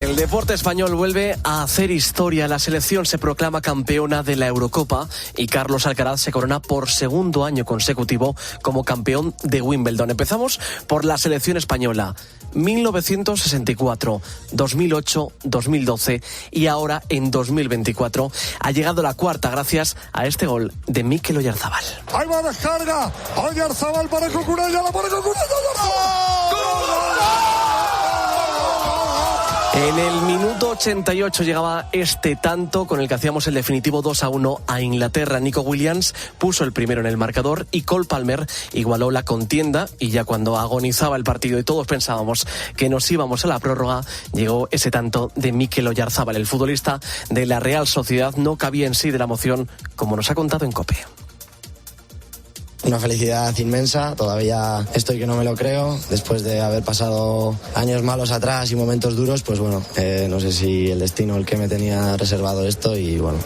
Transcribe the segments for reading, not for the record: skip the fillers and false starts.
El deporte español vuelve a hacer historia. La selección se proclama campeona de la Eurocopa y Carlos Alcaraz se corona por segundo año consecutivo como campeón de Wimbledon. Empezamos por la selección española. 1964, 2008, 2012 y ahora en 2024 ha llegado la cuarta gracias a este gol de Mikel Oyarzabal. Ahí va descarga, Oyarzabal para Cucurella, la pone Cucurella, En el minuto 88 llegaba este tanto con el que hacíamos el definitivo 2-1 a Inglaterra. Nico Williams puso el primero en el marcador y Cole Palmer igualó la contienda, y ya cuando agonizaba el partido y todos pensábamos que nos íbamos a la prórroga, llegó ese tanto de Mikel Oyarzabal. El futbolista de la Real Sociedad no cabía en sí de la emoción, como nos ha contado en COPE. Una felicidad inmensa, todavía estoy que no me lo creo, después de haber pasado años malos atrás y momentos duros, pues bueno, no sé si el destino el que me tenía reservado esto, y bueno,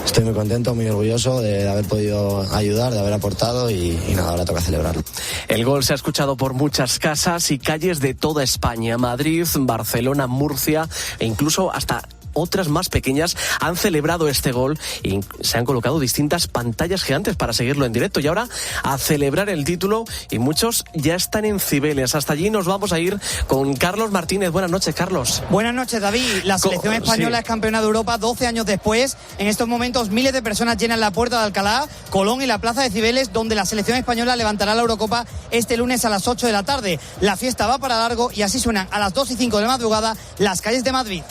estoy muy contento, muy orgulloso de haber podido ayudar, de haber aportado y nada, ahora toca celebrarlo. El gol se ha escuchado por muchas casas y calles de toda España. Madrid, Barcelona, Murcia e incluso hasta otras más pequeñas han celebrado este gol y se han colocado distintas pantallas gigantes para seguirlo en directo. Y ahora a celebrar el título, y muchos ya están en Cibeles. Hasta allí nos vamos a ir con Carlos Martínez. Buenas noches, Carlos. Buenas noches, David. La selección española es campeona de Europa 12 años después. En estos momentos miles de personas llenan la Puerta de Alcalá, Colón y la Plaza de Cibeles, donde la selección española levantará la Eurocopa este lunes a las 8 de la tarde. La fiesta va para largo y así suenan a las 2 y 5 de la madrugada las calles de Madrid.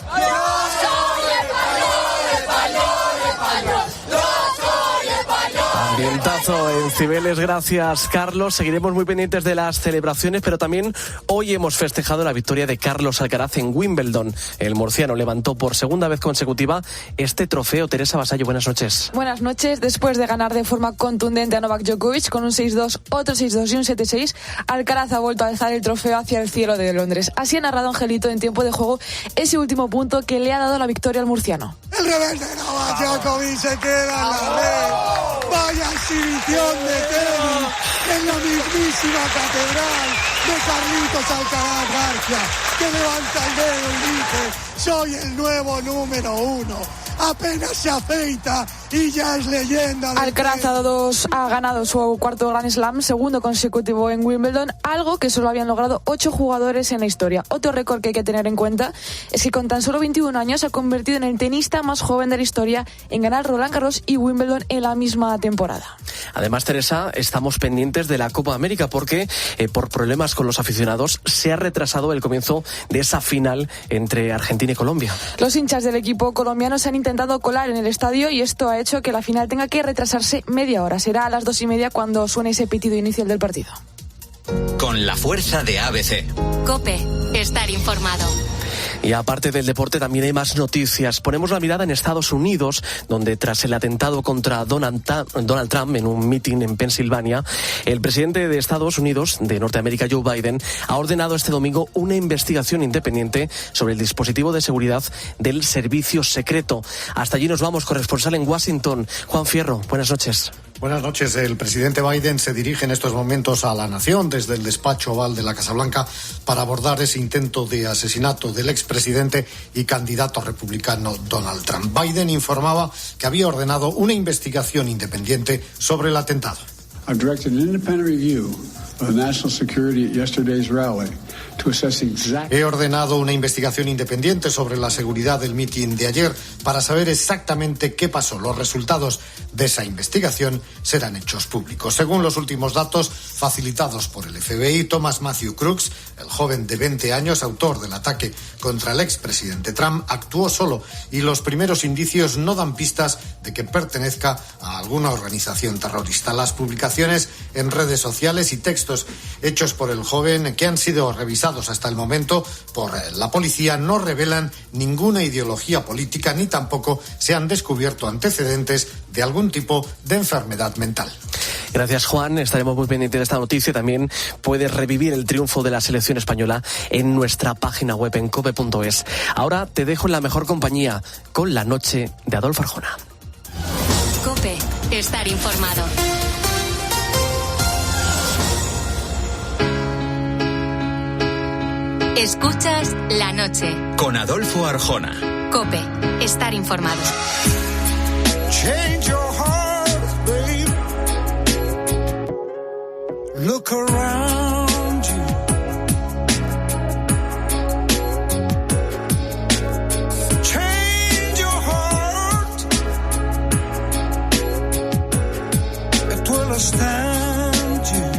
Ambientazo en Cibeles, gracias Carlos. Seguiremos muy pendientes de las celebraciones, pero también hoy hemos festejado la victoria de Carlos Alcaraz en Wimbledon. El murciano levantó por segunda vez consecutiva este trofeo. Teresa Vasallo, buenas noches. Buenas noches. Después de ganar de forma contundente a Novak Djokovic con un 6-2, otro 6-2 y un 7-6, Alcaraz ha vuelto a alzar el trofeo hacia el cielo de Londres. Así ha narrado Angelito en tiempo de juego ese último punto que le ha dado la victoria al murciano. El revés de Novak Djokovic se queda en la red. Vaya exhibición de tenis en la mismísima catedral de Carlitos Alcaraz García, que levanta el dedo y dice: soy el nuevo número 1. Apenas se afeita y ya es leyenda. Alcaraz ha ganado su cuarto Grand Slam, segundo consecutivo en Wimbledon, algo que solo habían logrado 8 jugadores en la historia. Otro récord que hay que tener en cuenta es que con tan solo 21 años se ha convertido en el tenista más joven de la historia en ganar Roland Garros y Wimbledon en la misma temporada. Además, Teresa, estamos pendientes de la Copa América porque por problemas con los aficionados se ha retrasado el comienzo de esa final entre Argentina y Colombia. Los hinchas del equipo colombiano se han intentado colar en el estadio y esto ha hecho que la final tenga que retrasarse media hora. Será a las 2:30 cuando suene ese pitido inicial del partido. Con la fuerza de ABC. COPE. Estar informado. Y aparte del deporte también hay más noticias. Ponemos la mirada en Estados Unidos, donde tras el atentado contra Donald Trump en un mitin en Pensilvania, el presidente de Estados Unidos, de Norteamérica, Joe Biden, ha ordenado este domingo una investigación independiente sobre el dispositivo de seguridad del servicio secreto. Hasta allí nos vamos, corresponsal en Washington, Juan Fierro. Buenas noches. Buenas noches. El presidente Biden se dirige en estos momentos a la nación desde el despacho oval de la Casa Blanca para abordar ese intento de asesinato del expresidente y candidato republicano Donald Trump. Biden informaba que había ordenado una investigación independiente sobre el atentado. I've directed an independent review of the national security at yesterday's rally. He ordenado una investigación independiente sobre la seguridad del mitin de ayer para saber exactamente qué pasó. Los resultados de esa investigación serán hechos públicos. Según los últimos datos facilitados por el FBI, Thomas Matthew Crooks, el joven de 20 años, autor del ataque contra el expresidente Trump, actuó solo y los primeros indicios no dan pistas de que pertenezca a alguna organización terrorista. Las publicaciones en redes sociales y textos hechos por el joven que han sido revisados hasta el momento por la policía no revelan ninguna ideología política ni tampoco se han descubierto antecedentes de algún tipo de enfermedad mental. Gracias, Juan. Estaremos muy pendientes de esta noticia. También puedes revivir el triunfo de la selección española en nuestra página web en cope.es. Ahora te dejo en la mejor compañía con La Noche de Adolfo Arjona. COPE. Estar informado. Escuchas La Noche. Con Adolfo Arjona. COPE. Estar informado. Change your heart, babe. Look around you. Change your heart. It will stand you.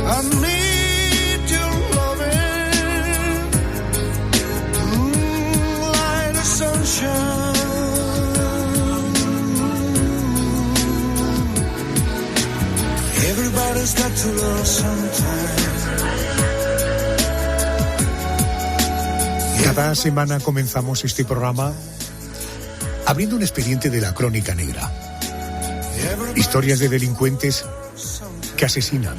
I need your loving, light of sunshine. Everybody's got to love sometime. Cada semana comenzamos este programa abriendo un expediente de la crónica negra. Historias de delincuentes que asesinan,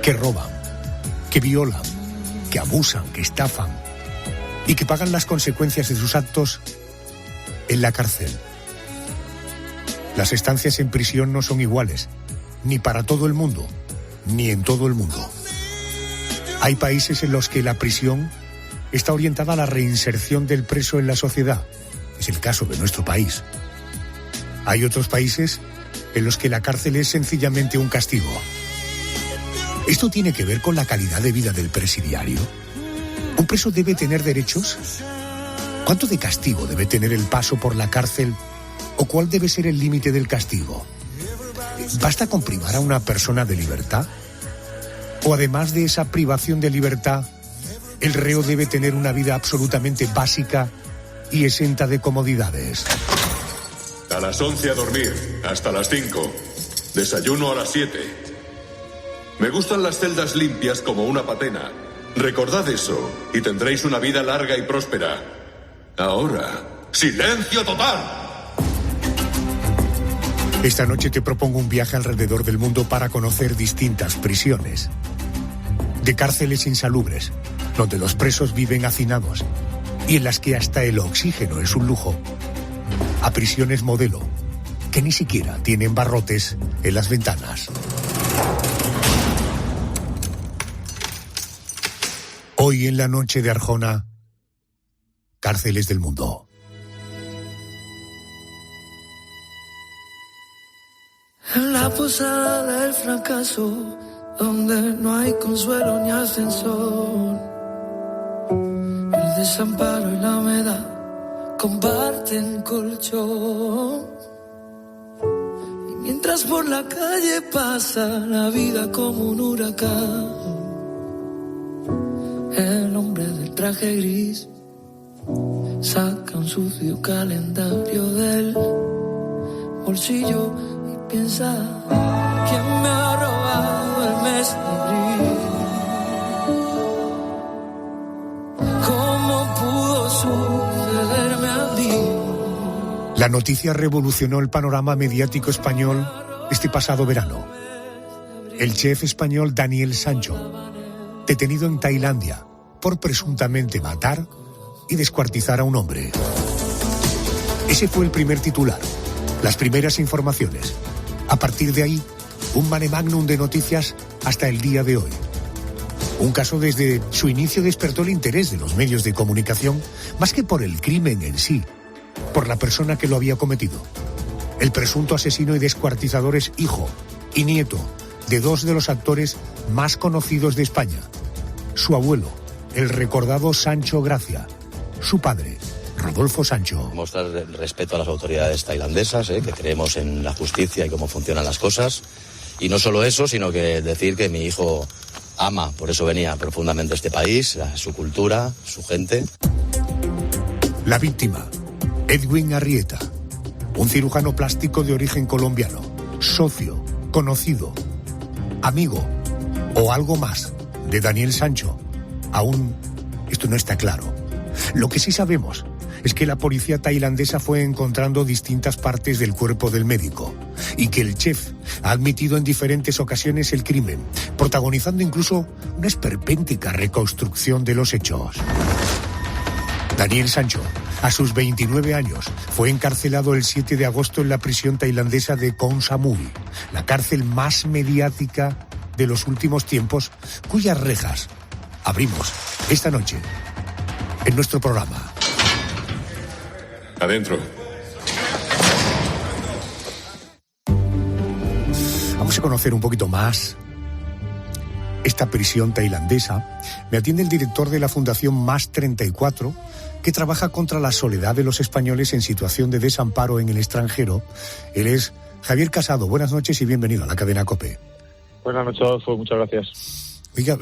que roban, que violan, que abusan, que estafan y que pagan las consecuencias de sus actos en la cárcel. Las estancias en prisión no son iguales, ni para todo el mundo, ni en todo el mundo. Hay países en los que la prisión está orientada a la reinserción del preso en la sociedad. Es el caso de nuestro país. Hay otros países en los que la cárcel es sencillamente un castigo. ¿Esto tiene que ver con la calidad de vida del presidiario? ¿Un preso debe tener derechos? ¿Cuánto de castigo debe tener el paso por la cárcel? ¿O cuál debe ser el límite del castigo? ¿Basta con privar a una persona de libertad? ¿O además de esa privación de libertad, el reo debe tener una vida absolutamente básica y exenta de comodidades? A las 11 a dormir, hasta las 5. Desayuno a las 7. Me gustan las celdas limpias como una patena. Recordad eso y tendréis una vida larga y próspera. Ahora, ¡silencio total! Esta noche te propongo un viaje alrededor del mundo para conocer distintas prisiones. De cárceles insalubres, donde los presos viven hacinados y en las que hasta el oxígeno es un lujo, a prisiones modelo, que ni siquiera tienen barrotes en las ventanas. Hoy en la noche de Arjona, cárceles del mundo. En la posada del fracaso, donde no hay consuelo ni ascensor, el desamparo y la humedad comparten colchón. Y mientras por la calle pasa la vida como un huracán, el hombre del traje gris saca un sucio calendario del bolsillo y piensa: ¿quién me ha robado el mes de abril? ¿Cómo pudo sucederme a mí? La noticia revolucionó el panorama mediático español este pasado verano. El chef español Daniel Sancho, detenido en Tailandia por presuntamente matar y descuartizar a un hombre. Ese fue el primer titular, las primeras informaciones. A partir de ahí, un mare magnum de noticias hasta el día de hoy. Un caso desde su inicio despertó el interés de los medios de comunicación, más que por el crimen en sí, por la persona que lo había cometido. El presunto asesino y descuartizador es hijo y nieto de dos de los actores más conocidos de España. Su abuelo, el recordado Sancho Gracia. Su padre, Rodolfo Sancho. Mostrar el respeto a las autoridades tailandesas, que creemos en la justicia y cómo funcionan las cosas. Y no solo eso, sino que decir que mi hijo ama, por eso venía profundamente a este país, a su cultura, su gente. La víctima, Edwin Arrieta, un cirujano plástico de origen colombiano, socio, conocido, amigo o algo más de Daniel Sancho. Aún esto no está claro. Lo que sí sabemos es que la policía tailandesa fue encontrando distintas partes del cuerpo del médico y que el chef ha admitido en diferentes ocasiones el crimen, protagonizando incluso una esperpéntica reconstrucción de los hechos. Daniel Sancho, a sus 29 años, fue encarcelado el 7 de agosto en la prisión tailandesa de Koh Samui, la cárcel más mediática de los últimos tiempos, cuyas rejas abrimos esta noche en nuestro programa. Adentro. Vamos a conocer un poquito más esta prisión tailandesa. Me atiende el director de la Fundación Más 34, que trabaja contra la soledad de los españoles en situación de desamparo en el extranjero. Él es Javier Casado. Buenas noches y bienvenido a la cadena COPE. Buenas noches, Adolfo. Muchas gracias. Oiga,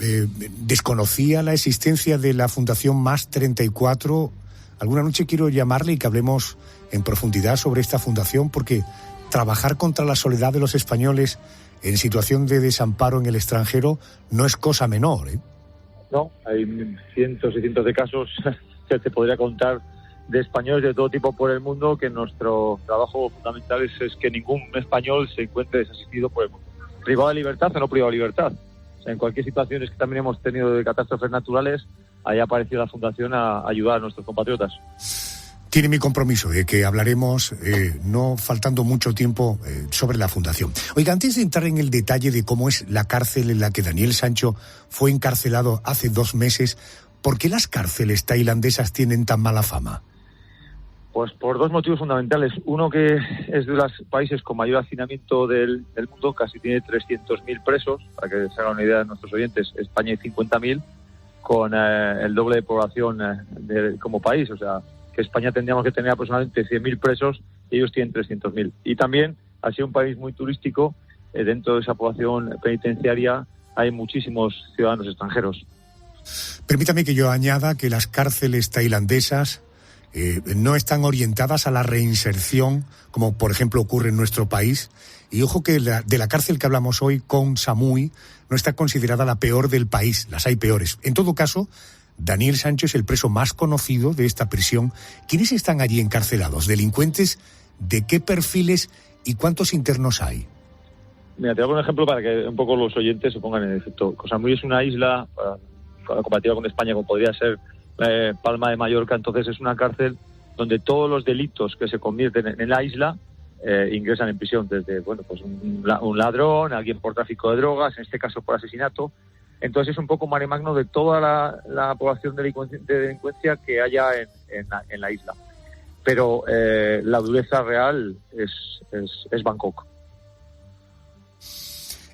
desconocía la existencia de la Fundación Más 34. Alguna noche quiero llamarle y que hablemos en profundidad sobre esta fundación, porque trabajar contra la soledad de los españoles en situación de desamparo en el extranjero no es cosa menor, ¿eh? No, hay cientos y cientos de casos que te podría contar de españoles de todo tipo por el mundo, que nuestro trabajo fundamental es que ningún español se encuentre desasistido por el mundo. Privado de libertad o no privado de libertad. O sea, en cualquier situación que también hemos tenido de catástrofes naturales, ahí ha aparecido la Fundación a ayudar a nuestros compatriotas. Tiene mi compromiso de que hablaremos, no faltando mucho tiempo, sobre la Fundación. Oiga, antes de entrar en el detalle de cómo es la cárcel en la que Daniel Sancho fue encarcelado hace 2 meses, ¿por qué las cárceles tailandesas tienen tan mala fama? Pues por 2 motivos fundamentales. Uno, que es de los países con mayor hacinamiento del mundo, casi tiene 300.000 presos, para que se hagan una idea de nuestros oyentes. España hay 50.000, con el doble de población como país, o sea, que España tendríamos que tener aproximadamente 100.000 presos y ellos tienen 300.000. Y también, al ser un país muy turístico, dentro de esa población penitenciaria hay muchísimos ciudadanos extranjeros. Permítame que yo añada que las cárceles tailandesas no están orientadas a la reinserción, como por ejemplo ocurre en nuestro país. Y ojo que de la cárcel que hablamos hoy, Koh Samui, no está considerada la peor del país, las hay peores. En todo caso, Daniel Sancho es el preso más conocido de esta prisión. ¿Quiénes están allí encarcelados? ¿Delincuentes? ¿De qué perfiles? ¿Y cuántos internos hay? Mira, te voy a poner un ejemplo para que un poco los oyentes se pongan en efecto. Koh Samui es una isla, comparativa con España, como podría ser Palma de Mallorca. Entonces es una cárcel donde todos los delitos que se convierten en la isla ingresan en prisión, desde un ladrón, alguien por tráfico de drogas, en este caso por asesinato. Entonces es un poco mare magno de toda la población de delincuencia que haya en la isla. Pero la dureza real es Bangkok.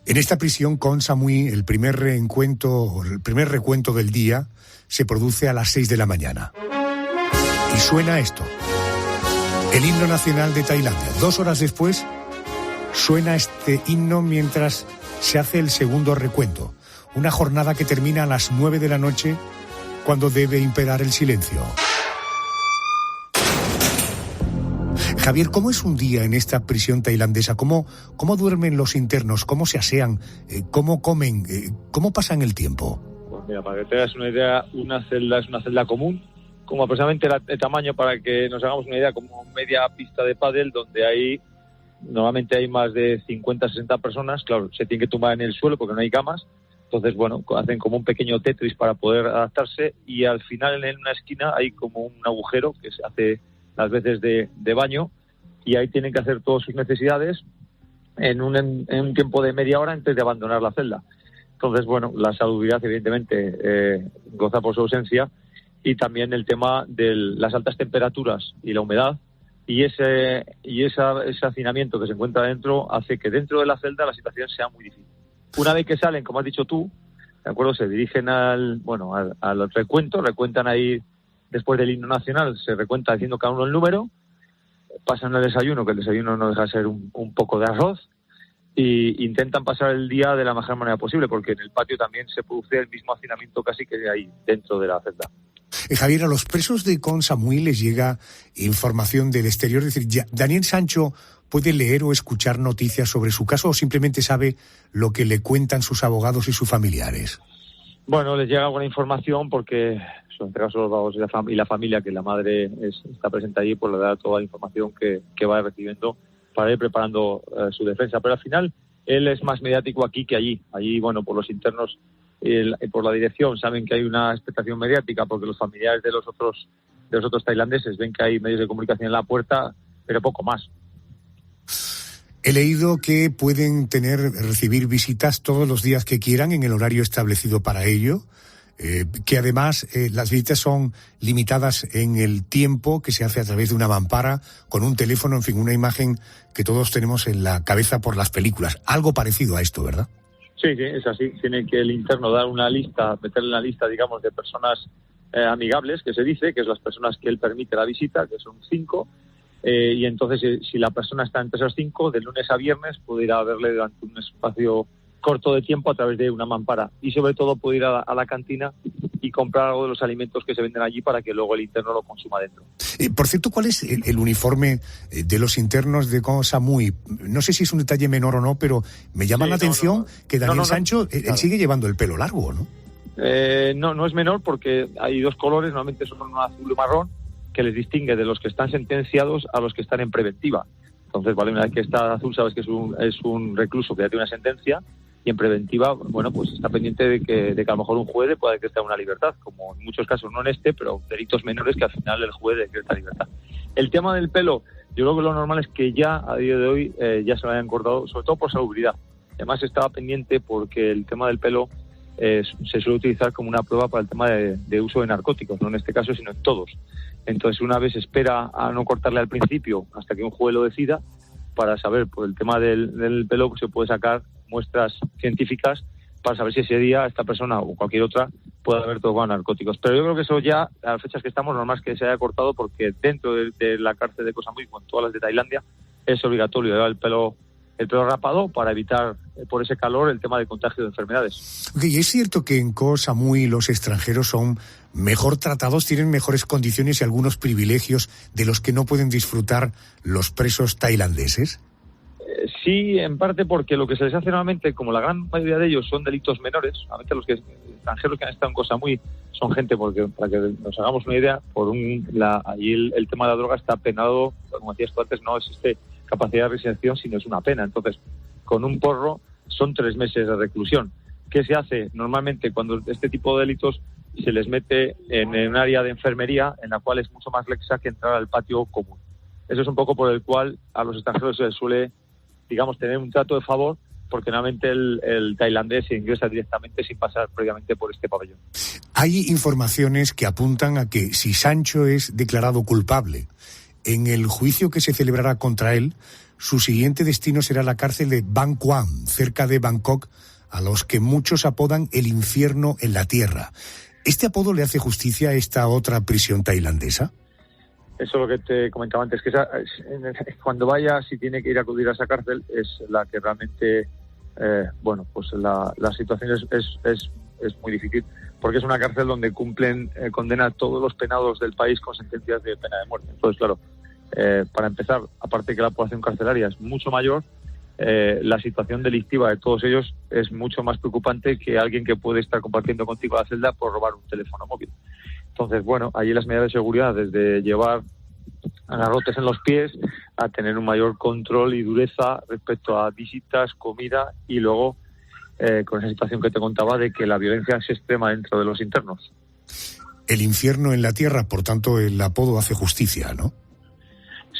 En esta prisión, Koh Samui, el primer recuento del día se produce a las 6 de la mañana. Y suena esto, el himno nacional de Tailandia. 2 horas después suena este himno mientras se hace el segundo recuento. Una jornada que termina a las 9 de la noche, cuando debe imperar el silencio. Javier, ¿cómo es un día en esta prisión tailandesa? ¿Cómo duermen los internos? ¿Cómo se asean? ¿Cómo comen? ¿Cómo pasan el tiempo? Pues mira, para que te hagas una idea, una celda es una celda común, como aproximadamente el tamaño, para que nos hagamos una idea, como media pista de pádel, donde normalmente hay más de 50, 60 personas. Claro, se tienen que tumbar en el suelo porque no hay camas. Entonces, bueno, hacen como un pequeño Tetris para poder adaptarse, y al final en una esquina hay como un agujero que se hace las veces de baño, y ahí tienen que hacer todas sus necesidades en un tiempo de media hora antes de abandonar la celda. Entonces, bueno, la salubridad evidentemente goza por su ausencia, y también el tema de las altas temperaturas y la humedad, y ese hacinamiento que se encuentra dentro hace que dentro de la celda la situación sea muy difícil. Una vez que salen, como has dicho tú, ¿de acuerdo? Se dirigen al recuento, recuentan ahí después del himno nacional, se recuenta diciendo cada uno el número, pasan al desayuno, que el desayuno no deja de ser un poco de arroz, y intentan pasar el día de la mejor manera posible, porque en el patio también se produce el mismo hacinamiento casi que hay dentro de la celda. Javier, a los presos de Koh Samui les llega información del exterior, es decir, ¿Daniel Sancho puede leer o escuchar noticias sobre su caso, o simplemente sabe lo que le cuentan sus abogados y sus familiares? Bueno, les llega alguna información porque, en este caso, los abogados y la familia, que la madre está presente allí, pues le da toda la información que va recibiendo para ir preparando su defensa. Pero al final, él es más mediático aquí que allí. Allí, bueno, por los internos y por la dirección saben que hay una expectación mediática, porque los familiares de los otros tailandeses ven que hay medios de comunicación en la puerta, pero poco más. He leído que pueden recibir visitas todos los días que quieran en el horario establecido para ello, que además las visitas son limitadas en el tiempo, que se hace a través de una mampara, con un teléfono, en fin, una imagen que todos tenemos en la cabeza por las películas. Algo parecido a esto, ¿verdad? Sí, es así. Tiene que el interno dar una lista, meterle una lista, digamos, de personas amigables, que se dice, que es las personas que él permite la visita, que son 5, y entonces si la persona está entre esas 5, de lunes a viernes puede ir a verle durante un espacio corto de tiempo a través de una mampara, y sobre todo puede ir a la cantina y comprar algo de los alimentos que se venden allí para que luego el interno lo consuma dentro. Por cierto, ¿cuál es el uniforme de los internos de Koh Samui? No sé si es un detalle menor o no, pero me llama la atención que Daniel Sancho, él sigue llevando el pelo largo, ¿no? No es menor, porque hay 2 colores, normalmente son un azul y marrón, que les distingue de los que están sentenciados a los que están en preventiva. Entonces, vale, una vez que está azul sabes que es un recluso que ya tiene una sentencia, y en preventiva, bueno, pues está pendiente de que a lo mejor un juez le pueda decretar una libertad, como en muchos casos, no en este, pero delitos menores que al final el juez decreta libertad. El tema del pelo, yo creo que lo normal es que ya a día de hoy ya se lo hayan cortado, sobre todo por salubridad. Además estaba pendiente porque el tema del pelo se suele utilizar como una prueba para el tema de uso de narcóticos, no en este caso, sino en todos. Entonces, una vez espera a no cortarle al principio hasta que un juez lo decida, para saber, por el tema del pelo, pues se puede sacar muestras científicas para saber si ese día esta persona o cualquier otra puede haber tomado narcóticos. Pero yo creo que eso ya, a las fechas que estamos, normal es que se haya cortado, porque dentro de la cárcel de Koh Samui, con todas las de Tailandia, es obligatorio llevar el pelo rapado para evitar, por ese calor, el tema de contagio de enfermedades. Okay, ¿es cierto que en Koh Samui los extranjeros son mejor tratados, tienen mejores condiciones y algunos privilegios de los que no pueden disfrutar los presos tailandeses? Sí, en parte porque lo que se les hace normalmente, como la gran mayoría de ellos son delitos menores, normalmente los extranjeros que han estado en Koh Samui son gente, porque para que nos hagamos una idea, allí el tema de la droga está penado, como decías tú antes, no existe capacidad de reinserción, sino es una pena. Entonces, con un porro son 3 meses de reclusión. ¿Qué se hace? Normalmente, cuando este tipo de delitos se les mete en un área de enfermería, en la cual es mucho más laxa que entrar al patio común. Eso es un poco por el cual a los extranjeros se les suele, digamos, tener un trato de favor, porque normalmente el tailandés se ingresa directamente sin pasar previamente por este pabellón. Hay informaciones que apuntan a que si Sancho es declarado culpable en el juicio que se celebrará contra él, su siguiente destino será la cárcel de Ban Quang, cerca de Bangkok, a los que muchos apodan el infierno en la tierra. ¿Este apodo le hace justicia a esta otra prisión tailandesa? Eso es lo que te comentaba antes, que cuando vaya, si tiene que ir a acudir a esa cárcel, es la que realmente, pues la situación es muy difícil, porque es una cárcel donde cumplen condena todos los penados del país con sentencias de pena de muerte. Entonces, claro, para empezar, aparte de que la población carcelaria es mucho mayor, la situación delictiva de todos ellos es mucho más preocupante que alguien que puede estar compartiendo contigo la celda por robar un teléfono móvil. Entonces, bueno, allí las medidas de seguridad, desde llevar agarrotes en los pies a tener un mayor control y dureza respecto a visitas, comida, y luego con esa situación que te contaba de que la violencia es extrema dentro de los internos. El infierno en la tierra, por tanto, el apodo hace justicia, ¿no?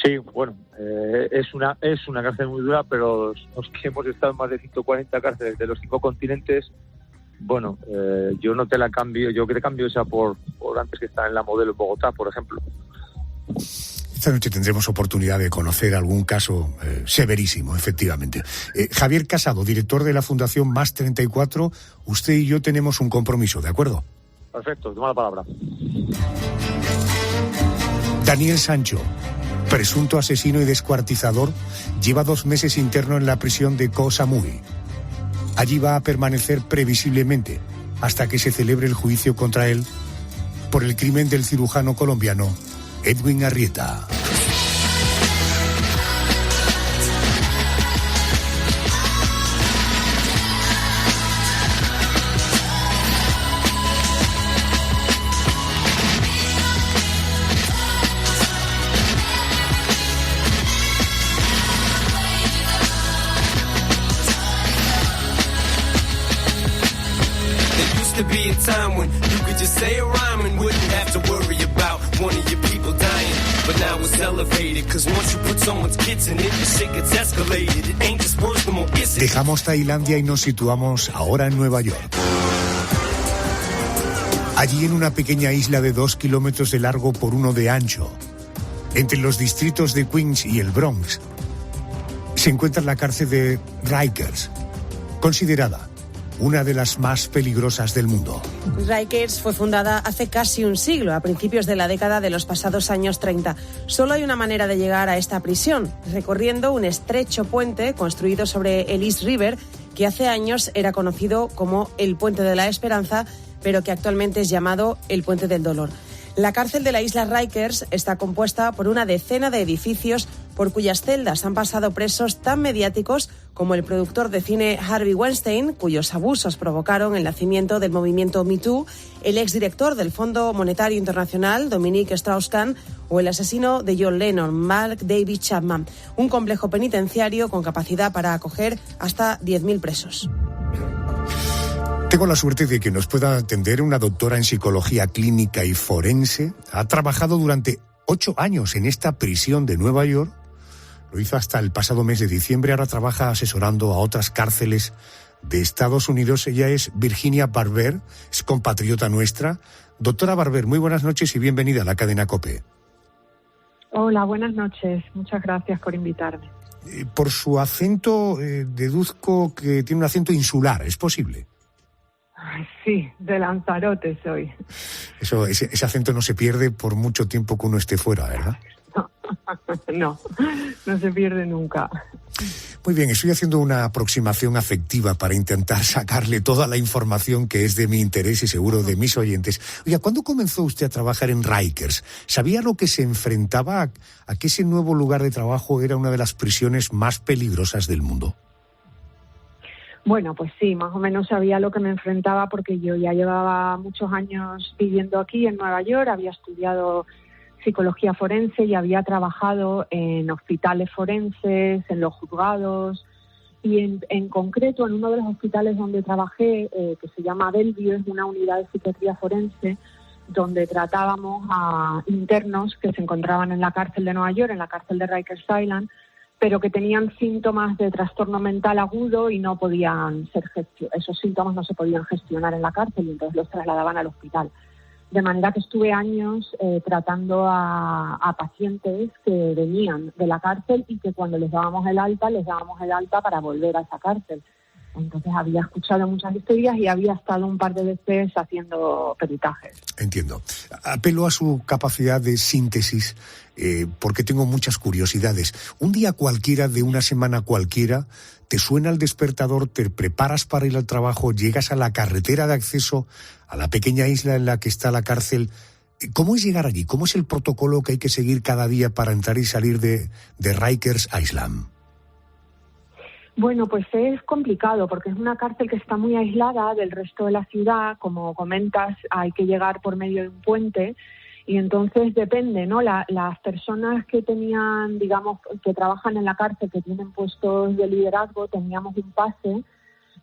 Sí, bueno, es una cárcel muy dura, pero los que hemos estado en más de 140 cárceles de los 5 continentes, bueno, yo no te la cambio, yo que te cambio esa por antes que estar en la Modelo en Bogotá, por ejemplo. Esta noche tendremos oportunidad de conocer algún caso severísimo, efectivamente. Javier Casado, director de la Fundación Más 34, usted y yo tenemos un compromiso, ¿de acuerdo? Perfecto, toma la palabra. Daniel Sancho, presunto asesino y descuartizador, lleva 2 meses interno en la prisión de Koh Samui. Allí va a permanecer previsiblemente hasta que se celebre el juicio contra él por el crimen del cirujano colombiano Edwin Arrieta. Be a time when you could just say a rhyme and wouldn't have to worry about one of your people dying. But now it's elevated. Cause once you put someone's kids in it, the shit gets escalated. It ain't just words no more, is it? Dejamos Tailandia y nos situamos ahora en Nueva York. Allí, en una pequeña isla de 2 kilómetros de largo por 1 de ancho, entre los distritos de Queens y el Bronx, se encuentra la cárcel de Rikers, considerada una de las más peligrosas del mundo. Rikers fue fundada hace casi un siglo, a principios de la década de los pasados años 30. Solo hay una manera de llegar a esta prisión, recorriendo un estrecho puente construido sobre el East River, que hace años era conocido como el Puente de la Esperanza, pero que actualmente es llamado el Puente del Dolor. La cárcel de la isla Rikers está compuesta por una decena de edificios por cuyas celdas han pasado presos tan mediáticos como el productor de cine Harvey Weinstein, cuyos abusos provocaron el nacimiento del movimiento Me Too, el exdirector del Fondo Monetario Internacional, Dominique Strauss-Kahn, o el asesino de John Lennon, Mark David Chapman. Un complejo penitenciario con capacidad para acoger hasta 10.000 presos. Tengo la suerte de que nos pueda atender una doctora en psicología clínica y forense. Ha trabajado durante 8 años en esta prisión de Nueva York. Lo hizo hasta el pasado mes de diciembre. Ahora trabaja asesorando a otras cárceles de Estados Unidos. Ella es Virginia Barber, es compatriota nuestra. Doctora Barber, muy buenas noches y bienvenida a la cadena COPE. Hola, buenas noches. Muchas gracias por invitarme. Por su acento, deduzco que tiene un acento insular. ¿Es posible? Sí, de Lanzarote soy. Ese acento no se pierde por mucho tiempo que uno esté fuera, ¿verdad? No se pierde nunca. Muy bien, estoy haciendo una aproximación afectiva para intentar sacarle toda la información que es de mi interés y seguro de mis oyentes. Oiga, ¿cuándo comenzó usted a trabajar en Rikers? ¿Sabía lo que se enfrentaba a que ese nuevo lugar de trabajo era una de las prisiones más peligrosas del mundo? Bueno, pues sí, más o menos sabía lo que me enfrentaba porque yo ya llevaba muchos años viviendo aquí en Nueva York, había estudiado psicología forense y había trabajado en hospitales forenses, en los juzgados y en concreto en uno de los hospitales donde trabajé, que se llama Bellevue, es una unidad de psiquiatría forense donde tratábamos a internos que se encontraban en la cárcel de Nueva York, en la cárcel de Rikers Island, pero que tenían síntomas de trastorno mental agudo y no podían ser esos síntomas no se podían gestionar en la cárcel y entonces los trasladaban al hospital. De manera que estuve años tratando a pacientes que venían de la cárcel y que cuando les dábamos el alta para volver a esa cárcel. Entonces había escuchado muchas historias y había estado un par de veces haciendo peritajes. Entiendo. Apelo a su capacidad de síntesis porque tengo muchas curiosidades. Un día cualquiera de una semana cualquiera, te suena el despertador, te preparas para ir al trabajo, llegas a la carretera de acceso a la pequeña isla en la que está la cárcel. ¿Cómo es llegar allí? ¿Cómo es el protocolo que hay que seguir cada día para entrar y salir de Rikers Island? Bueno, pues es complicado porque es una cárcel que está muy aislada del resto de la ciudad. Como comentas, hay que llegar por medio de un puente y entonces depende, ¿no? Las personas que tenían, digamos, que trabajan en la cárcel, que tienen puestos de liderazgo, teníamos un pase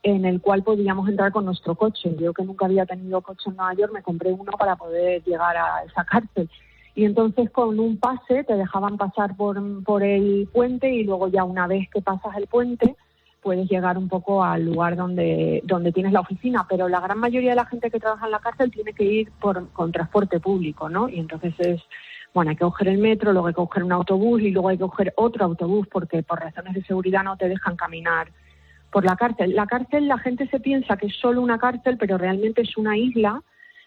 en el cual podíamos entrar con nuestro coche. Yo, que nunca había tenido coche en Nueva York, me compré uno para poder llegar a esa cárcel. Y entonces con un pase te dejaban pasar por el puente y luego ya una vez que pasas el puente puedes llegar un poco al lugar donde tienes la oficina, pero la gran mayoría de la gente que trabaja en la cárcel tiene que ir con transporte público, ¿no? Y entonces hay que coger el metro, luego hay que coger un autobús y luego hay que coger otro autobús porque por razones de seguridad no te dejan caminar por la cárcel. La cárcel, la gente se piensa que es solo una cárcel, pero realmente es una isla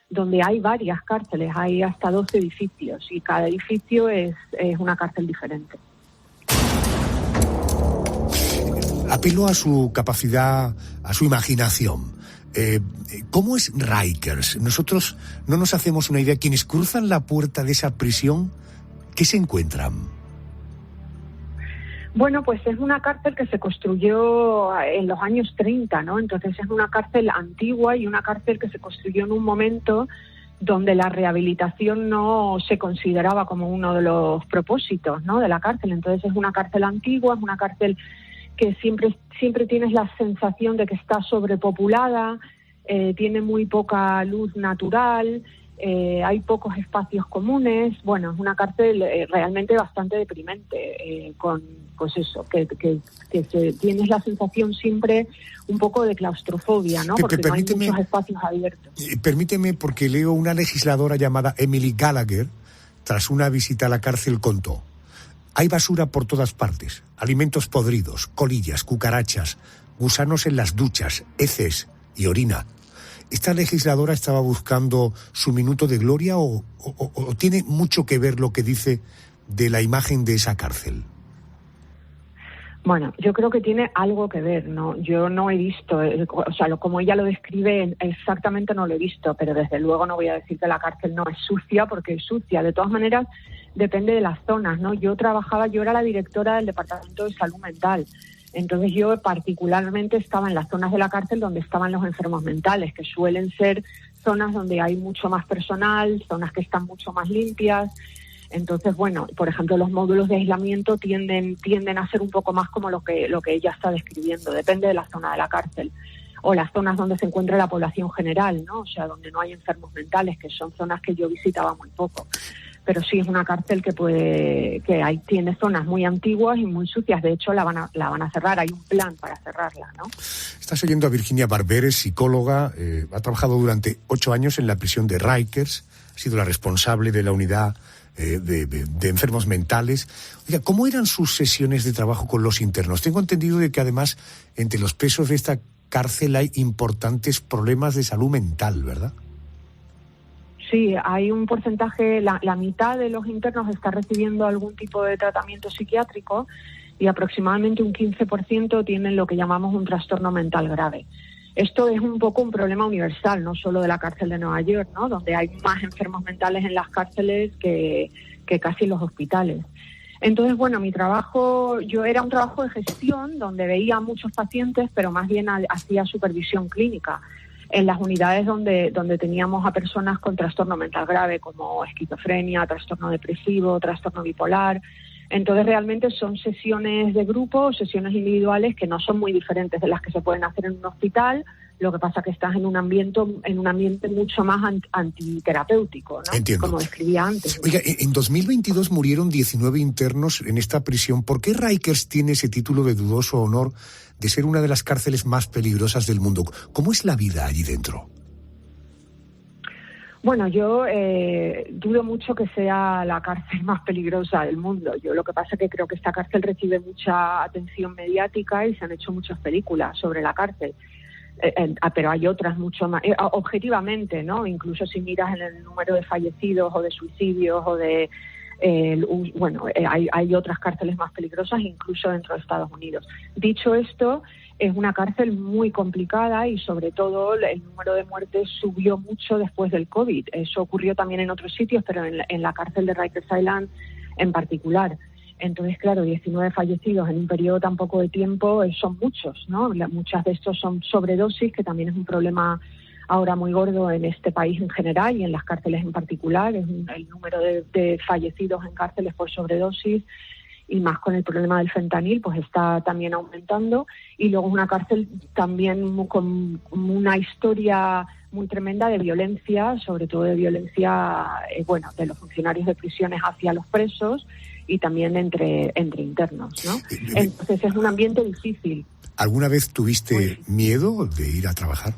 donde hay varias cárceles, hay hasta 12 edificios y cada edificio es una cárcel diferente. Apelo a su capacidad, a su imaginación. ¿Cómo es Rikers? Nosotros no nos hacemos una idea. Quienes cruzan la puerta de esa prisión, ¿qué se encuentran? Bueno, pues es una cárcel que se construyó en los años 30, ¿no? Entonces es una cárcel antigua y una cárcel que se construyó en un momento donde la rehabilitación no se consideraba como uno de los propósitos, ¿no?, de la cárcel. Entonces es una cárcel antigua, es una cárcel que siempre tienes la sensación de que está sobrepopulada, tiene muy poca luz natural, hay pocos espacios comunes. Bueno, es una cárcel realmente bastante deprimente, con pues eso, que tienes la sensación siempre un poco de claustrofobia, ¿no? Porque no hay muchos espacios abiertos. Permíteme, porque leo una legisladora llamada Emily Gallagher, tras una visita a la cárcel, contó: hay basura por todas partes, alimentos podridos, colillas, cucarachas, gusanos en las duchas, heces y orina. ¿Esta legisladora estaba buscando su minuto de gloria o tiene mucho que ver lo que dice de la imagen de esa cárcel? Bueno, yo creo que tiene algo que ver, ¿no? Yo no he visto, o sea, como ella lo describe exactamente no lo he visto, pero desde luego no voy a decir que la cárcel no es sucia, porque es sucia. De todas maneras, depende de las zonas, ¿no? Yo era la directora del Departamento de Salud Mental. Entonces yo particularmente estaba en las zonas de la cárcel donde estaban los enfermos mentales, que suelen ser zonas donde hay mucho más personal, zonas que están mucho más limpias. Entonces, bueno, por ejemplo, los módulos de aislamiento tienden a ser un poco más como lo que ella está describiendo. Depende de la zona de la cárcel o las zonas donde se encuentra la población general, ¿no? O sea, donde no hay enfermos mentales, que son zonas que yo visitaba muy poco. Pero sí es una cárcel tiene zonas muy antiguas y muy sucias. De hecho, la van a cerrar. Hay un plan para cerrarla, ¿no? Estás oyendo a Virginia Barberes, psicóloga. Ha trabajado durante 8 años en la prisión de Rikers. Ha sido la responsable de la unidad de enfermos mentales. Oiga, ¿cómo eran sus sesiones de trabajo con los internos? Tengo entendido de que además entre los presos de esta cárcel hay importantes problemas de salud mental, ¿verdad? Sí, hay un porcentaje, la mitad de los internos está recibiendo algún tipo de tratamiento psiquiátrico y aproximadamente un 15% tienen lo que llamamos un trastorno mental grave. Esto es un poco un problema universal, no solo de la cárcel de Nueva York, ¿no? Donde hay más enfermos mentales en las cárceles que casi en los hospitales. Entonces, bueno, mi trabajo, era un trabajo de gestión donde veía a muchos pacientes, pero más bien hacía supervisión clínica en las unidades donde teníamos a personas con trastorno mental grave, como esquizofrenia, trastorno depresivo, trastorno bipolar. Entonces realmente son sesiones de grupo, sesiones individuales que no son muy diferentes de las que se pueden hacer en un hospital. Lo que pasa que estás en un ambiente mucho más antiterapéutico, ¿no? Entiendo. Como describía antes, ¿no? Oiga, en 2022 murieron 19 internos en esta prisión. ¿Por qué Rikers tiene ese título de dudoso honor de ser una de las cárceles más peligrosas del mundo? ¿Cómo es la vida allí dentro? Bueno, yo dudo mucho que sea la cárcel más peligrosa del mundo. Yo lo que pasa es que creo que esta cárcel recibe mucha atención mediática y se han hecho muchas películas sobre la cárcel. Pero hay otras mucho más, objetivamente, ¿no? Incluso si miras en el número de fallecidos o de suicidios o de... hay otras cárceles más peligrosas, incluso dentro de Estados Unidos. Dicho esto, es una cárcel muy complicada y sobre todo el número de muertes subió mucho después del COVID. Eso ocurrió también en otros sitios, pero en la cárcel de Rikers Island en particular. Entonces, claro, 19 fallecidos en un periodo tan poco de tiempo son muchos, ¿no? Muchas de estos son sobredosis, que también es un problema ahora muy gordo en este país en general y en las cárceles en particular. El número de fallecidos en cárceles por sobredosis y más con el problema del fentanil, pues está también aumentando. Y luego es una cárcel también con una historia muy tremenda de violencia, sobre todo de violencia, de los funcionarios de prisiones hacia los presos y también entre internos, ¿no? Entonces es un ambiente difícil. ¿Alguna vez tuviste miedo de ir a trabajar?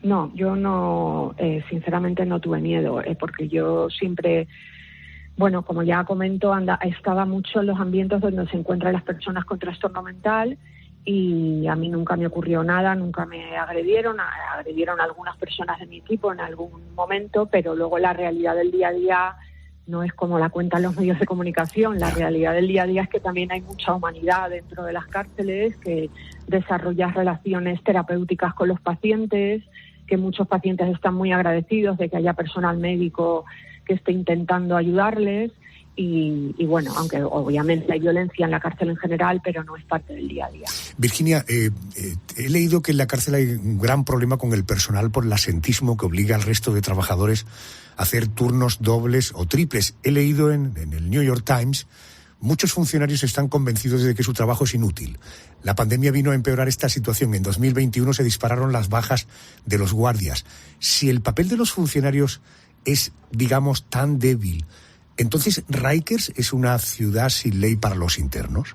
No, yo no, sinceramente no tuve miedo, porque yo siempre, como ya comento, estaba mucho en los ambientes donde se encuentran las personas con trastorno mental y a mí nunca me ocurrió nada, nunca me agredieron algunas personas de mi equipo en algún momento, pero luego la realidad del día a día no es como la cuentan los medios de comunicación. La realidad del día a día es que también hay mucha humanidad dentro de las cárceles, que desarrollas relaciones terapéuticas con los pacientes, que muchos pacientes están muy agradecidos de que haya personal médico que esté intentando ayudarles y aunque obviamente hay violencia en la cárcel en general, pero no es parte del día a día. Virginia, he leído que en la cárcel hay un gran problema con el personal por el asentismo que obliga al resto de trabajadores a hacer turnos dobles o triples. He leído en el New York Times muchos funcionarios están convencidos de que su trabajo es inútil. La pandemia vino a empeorar esta situación. En 2021 se dispararon las bajas de los guardias. Si el papel de los funcionarios es, digamos, tan débil, entonces ¿Rikers es una ciudad sin ley para los internos?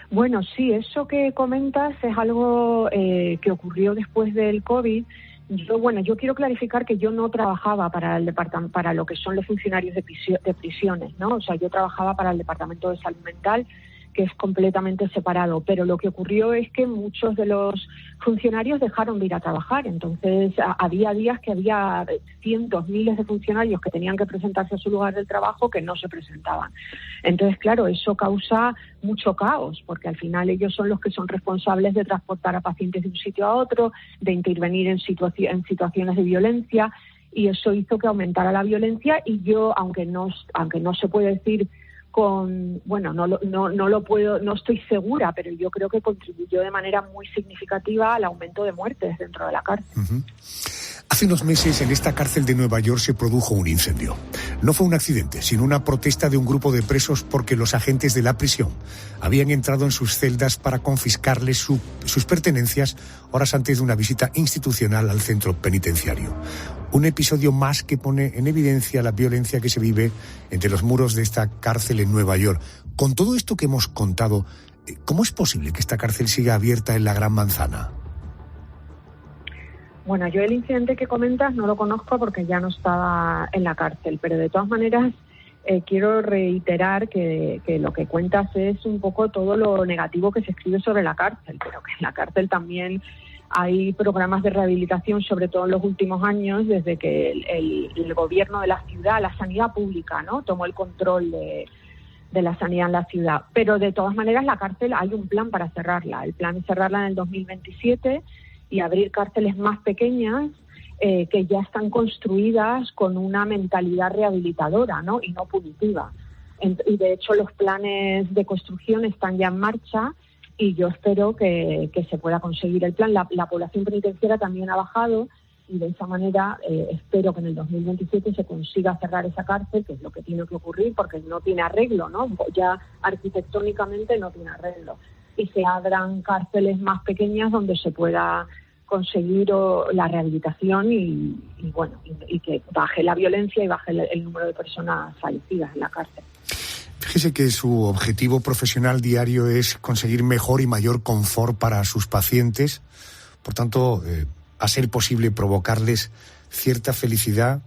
Bueno, sí, eso que comentas es algo que ocurrió después del COVID. Yo quiero clarificar que yo no trabajaba para el departamento, para lo que son los funcionarios de prisiones, ¿no? O sea, yo trabajaba para el Departamento de Salud Mental, que es completamente separado, pero lo que ocurrió es que muchos de los funcionarios dejaron de ir a trabajar. Entonces había días que había cientos, miles de funcionarios que tenían que presentarse a su lugar del trabajo que no se presentaban. Entonces, claro, eso causa mucho caos, porque al final ellos son los que son responsables de transportar a pacientes de un sitio a otro, de intervenir en situaciones de violencia, y eso hizo que aumentara la violencia. Y yo, aunque no se puede decir no estoy segura, pero yo creo que contribuyó de manera muy significativa al aumento de muertes dentro de la cárcel. Uh-huh. Hace unos meses en esta cárcel de Nueva York se produjo un incendio. No fue un accidente, sino una protesta de un grupo de presos porque los agentes de la prisión habían entrado en sus celdas para confiscarles sus pertenencias horas antes de una visita institucional al centro penitenciario. Un episodio más que pone en evidencia la violencia que se vive entre los muros de esta cárcel en Nueva York. Con todo esto que hemos contado, ¿cómo es posible que esta cárcel siga abierta en la Gran Manzana? Bueno, yo el incidente que comentas no lo conozco porque ya no estaba en la cárcel, pero de todas maneras quiero reiterar que lo que cuentas es un poco todo lo negativo que se escribe sobre la cárcel, pero que en la cárcel también hay programas de rehabilitación, sobre todo en los últimos años, desde que el gobierno de la ciudad, la sanidad pública, ¿no?, tomó el control de la sanidad en la ciudad. Pero de todas maneras la cárcel hay un plan para cerrarla. El plan es cerrarla en el 2027 y abrir cárceles más pequeñas que ya están construidas con una mentalidad rehabilitadora, ¿no?, y no punitiva. Y de hecho los planes de construcción están ya en marcha y yo espero que se pueda conseguir el plan. La población penitenciaria también ha bajado y de esa manera espero que en el 2027 se consiga cerrar esa cárcel, que es lo que tiene que ocurrir porque no tiene arreglo, ¿no? Ya arquitectónicamente no tiene arreglo. Y se abran cárceles más pequeñas donde se pueda conseguir la rehabilitación y que baje la violencia y baje el número de personas fallecidas en la cárcel. Fíjese que su objetivo profesional diario es conseguir mejor y mayor confort para sus pacientes, por tanto, a ser posible provocarles cierta felicidad,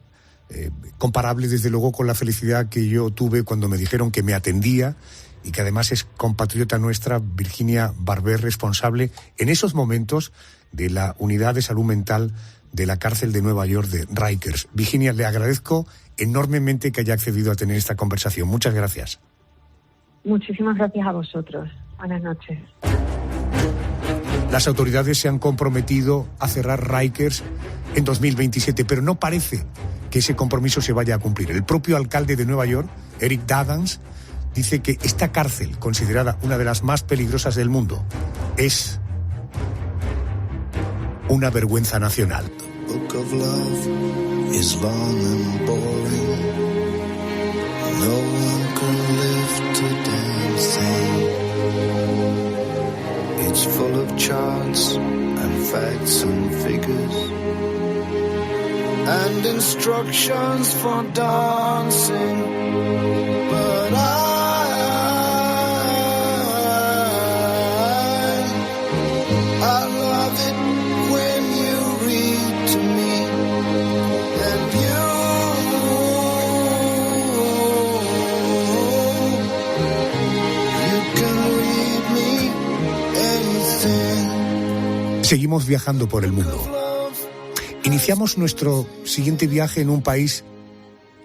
comparable desde luego con la felicidad que yo tuve cuando me dijeron que me atendía y que además es compatriota nuestra, Virginia Barber, responsable en esos momentos de la unidad de salud mental de la cárcel de Nueva York de Rikers. Virginia, le agradezco enormemente que haya accedido a tener esta conversación. Muchas gracias. Muchísimas gracias a vosotros. Buenas noches. Las autoridades se han comprometido a cerrar Rikers en 2027, pero no parece que ese compromiso se vaya a cumplir. El propio alcalde de Nueva York, Eric Adams, dice que esta cárcel, considerada una de las más peligrosas del mundo, es una vergüenza nacional. The book of love is long and boring. No one can live to damn thing. It's full of charts and facts and figures and instructions for dancing. But I love it when you read to me, and you can read me anything. Seguimos viajando por el mundo. Iniciamos nuestro siguiente viaje en un país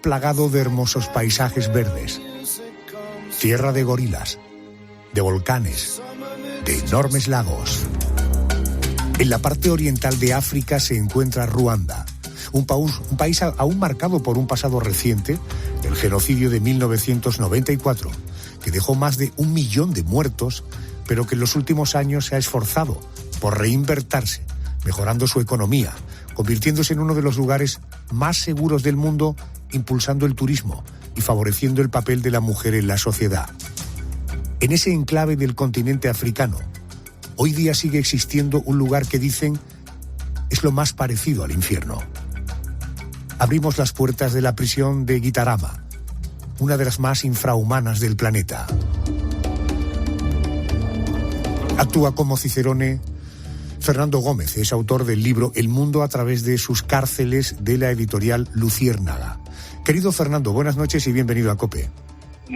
plagado de hermosos paisajes verdes, tierra de gorilas, de volcanes, de enormes lagos. En la parte oriental de África se encuentra Ruanda, un país aún marcado por un pasado reciente, el genocidio de 1994, que dejó más de 1 millón de muertos, pero que en los últimos años se ha esforzado por reinvertirse, mejorando su economía, convirtiéndose en uno de los lugares más seguros del mundo, impulsando el turismo y favoreciendo el papel de la mujer en la sociedad. En ese enclave del continente africano, hoy día sigue existiendo un lugar que dicen es lo más parecido al infierno. Abrimos las puertas de la prisión de Gitarama, una de las más infrahumanas del planeta. Actúa como cicerone Fernando Gómez, es autor del libro El mundo a través de sus cárceles, de la editorial Luciérnaga. Querido Fernando, buenas noches y bienvenido a COPE.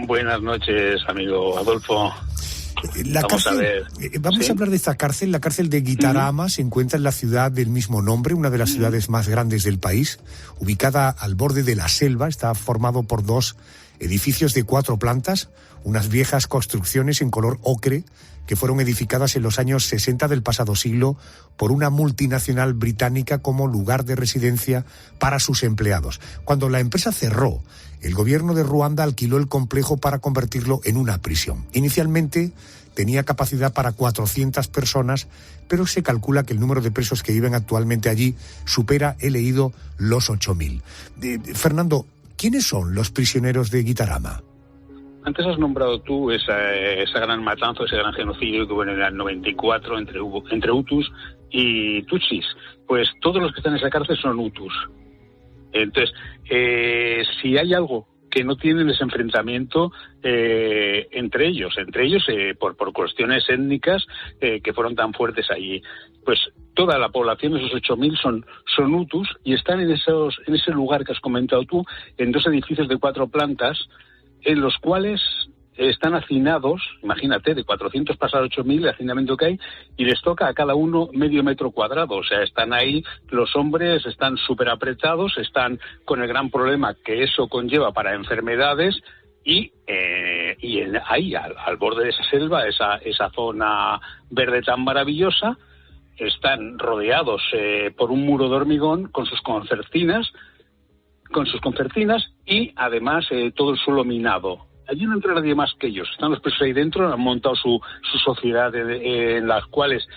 Buenas noches, amigo Adolfo. Vamos a hablar de esta cárcel. La cárcel de Gitarama se encuentra en la ciudad del mismo nombre, una de las ciudades más grandes del país, ubicada al borde de la selva. Está formado por 2 edificios de 4 plantas, unas viejas construcciones en color ocre que fueron edificadas en los años 60 del pasado siglo por una multinacional británica como lugar de residencia para sus empleados. Cuando la empresa cerró, el gobierno de Ruanda alquiló el complejo para convertirlo en una prisión. Inicialmente tenía capacidad para 400 personas, pero se calcula que el número de presos que viven actualmente allí supera, he leído, los 8.000. Fernando, ¿quiénes son los prisioneros de Gitarama? Antes has nombrado tú esa gran matanza, ese gran genocidio que hubo en el 94 entre Hutus y Tutsis. Pues todos los que están en esa cárcel son Hutus. Entonces, si hay algo que no tienen ese enfrentamiento entre ellos por cuestiones étnicas que fueron tan fuertes allí, pues toda la población, esos 8.000 son Hutus y están en ese lugar que has comentado tú, en 2 edificios de 4 plantas, en los cuales están hacinados, imagínate, de 400 pasar a 8.000 el hacinamiento que hay, y les toca a cada uno medio metro cuadrado. O sea, están ahí, los hombres están súper apretados, están con el gran problema que eso conlleva para enfermedades, y ahí, al borde de esa selva, esa zona verde tan maravillosa, están rodeados por un muro de hormigón con sus concertinas y además todo el suelo minado. Allí no entra nadie más que ellos. Están los presos ahí dentro, han montado su sociedad en las cuales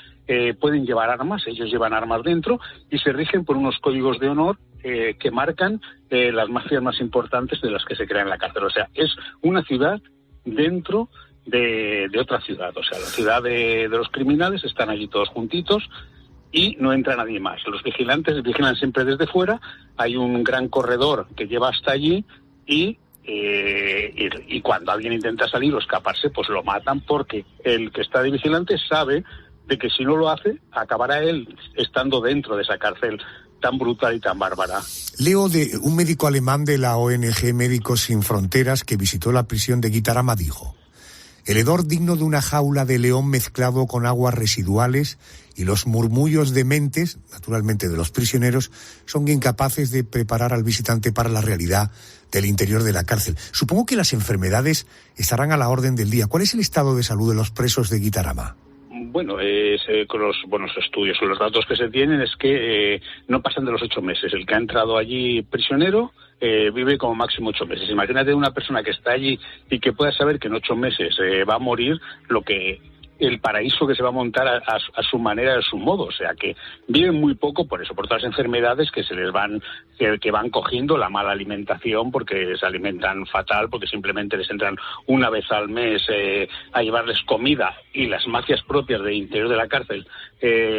pueden llevar armas. Ellos llevan armas dentro y se rigen por unos códigos de honor que marcan las mafias más importantes de las que se crean en la cárcel. O sea, es una ciudad dentro de otra ciudad. O sea, la ciudad de los criminales, están allí todos juntitos y no entra nadie más. Los vigilantes vigilan siempre desde fuera. Hay un gran corredor que lleva hasta allí y cuando alguien intenta salir o escaparse, pues lo matan, porque el que está de vigilante sabe de que si no lo hace, acabará él estando dentro de esa cárcel tan brutal y tan bárbara. Leo de un médico alemán de la ONG Médicos Sin Fronteras que visitó la prisión de Gitarama, dijo: el hedor digno de una jaula de león mezclado con aguas residuales y los murmullos dementes, naturalmente de los prisioneros, son incapaces de preparar al visitante para la realidad del interior de la cárcel. Supongo que las enfermedades estarán a la orden del día. ¿Cuál es el estado de salud de los presos de Gitarama? Bueno, con los buenos estudios, los datos que se tienen es que no pasan de los 8 meses. El que ha entrado allí prisionero vive como máximo 8 meses. Imagínate una persona que está allí y que pueda saber que en 8 meses va a morir, el paraíso que se va a montar a su manera, a su modo. O sea, que viven muy poco por eso, por todas las enfermedades que se les van cogiendo, la mala alimentación, porque se alimentan fatal, porque simplemente les entran una vez al mes a llevarles comida, y las mafias propias del interior de la cárcel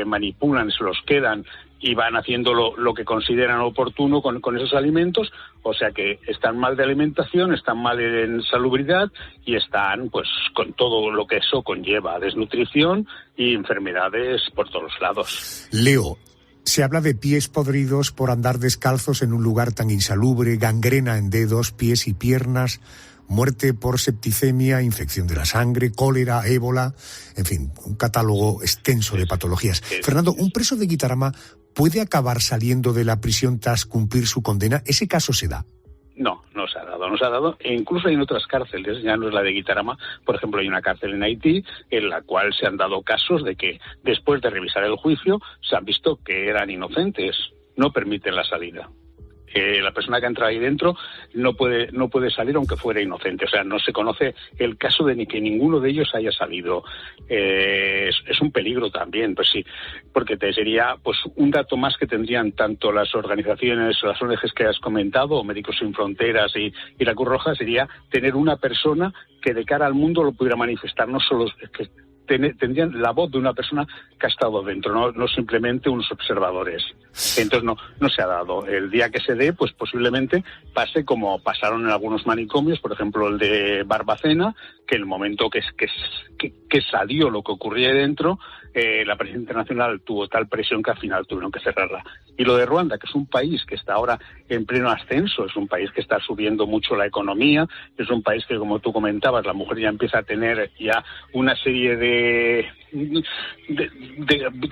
manipulan, se los quedan y van haciendo lo que consideran oportuno con esos alimentos. O sea que están mal de alimentación, están mal en salubridad y están pues con todo lo que eso conlleva, desnutrición y enfermedades por todos lados. Leo, se habla de pies podridos por andar descalzos en un lugar tan insalubre, gangrena en dedos, pies y piernas, muerte por septicemia, infección de la sangre, cólera, ébola, en fin, un catálogo extenso de patologías. Fernando, ¿un preso de Gitarama puede acabar saliendo de la prisión tras cumplir su condena? ¿Ese caso se da? No se ha dado. E incluso hay en otras cárceles, ya no es la de Gitarama. Por ejemplo, hay una cárcel en Haití en la cual se han dado casos de que después de revisar el juicio se han visto que eran inocentes. No permiten la salida. La persona que entra ahí dentro no puede salir aunque fuera inocente. O sea, no se conoce el caso de que ninguno de ellos haya salido. Es un peligro también, pues sí, porque sería pues un dato más que tendrían tanto las organizaciones, las ONGs que has comentado, Médicos Sin Fronteras y la Cruz Roja, sería tener una persona que de cara al mundo lo pudiera manifestar, no solo que tendrían la voz de una persona que ha estado dentro, no simplemente unos observadores. Entonces no se ha dado. El día que se dé, pues posiblemente pase como pasaron en algunos manicomios, por ejemplo el de Barbacena, que en el momento que salió lo que ocurría dentro, la prensa internacional tuvo tal presión que al final tuvieron que cerrarla. Y lo de Ruanda, que es un país que está ahora en pleno ascenso, es un país que está subiendo mucho la economía, es un país que, como tú comentabas, la mujer ya empieza a tener ya una serie de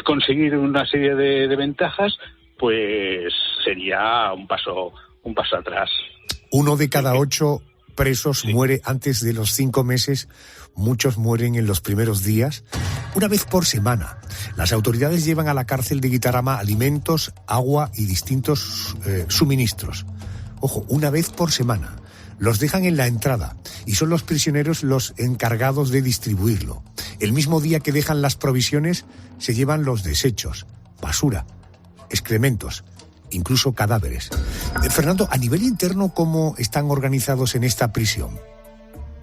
conseguir una serie de ventajas, pues sería un paso atrás. 1 de cada 8 presos muere antes de los 5 meses, muchos mueren en los primeros días. Una vez por semana, las autoridades llevan a la cárcel de Gitarama alimentos, agua y distintos suministros. Ojo, una vez por semana. Los dejan en la entrada y son los prisioneros los encargados de distribuirlo. El mismo día que dejan las provisiones, se llevan los desechos, basura, excrementos, incluso cadáveres. Fernando, a nivel interno, ¿cómo están organizados en esta prisión?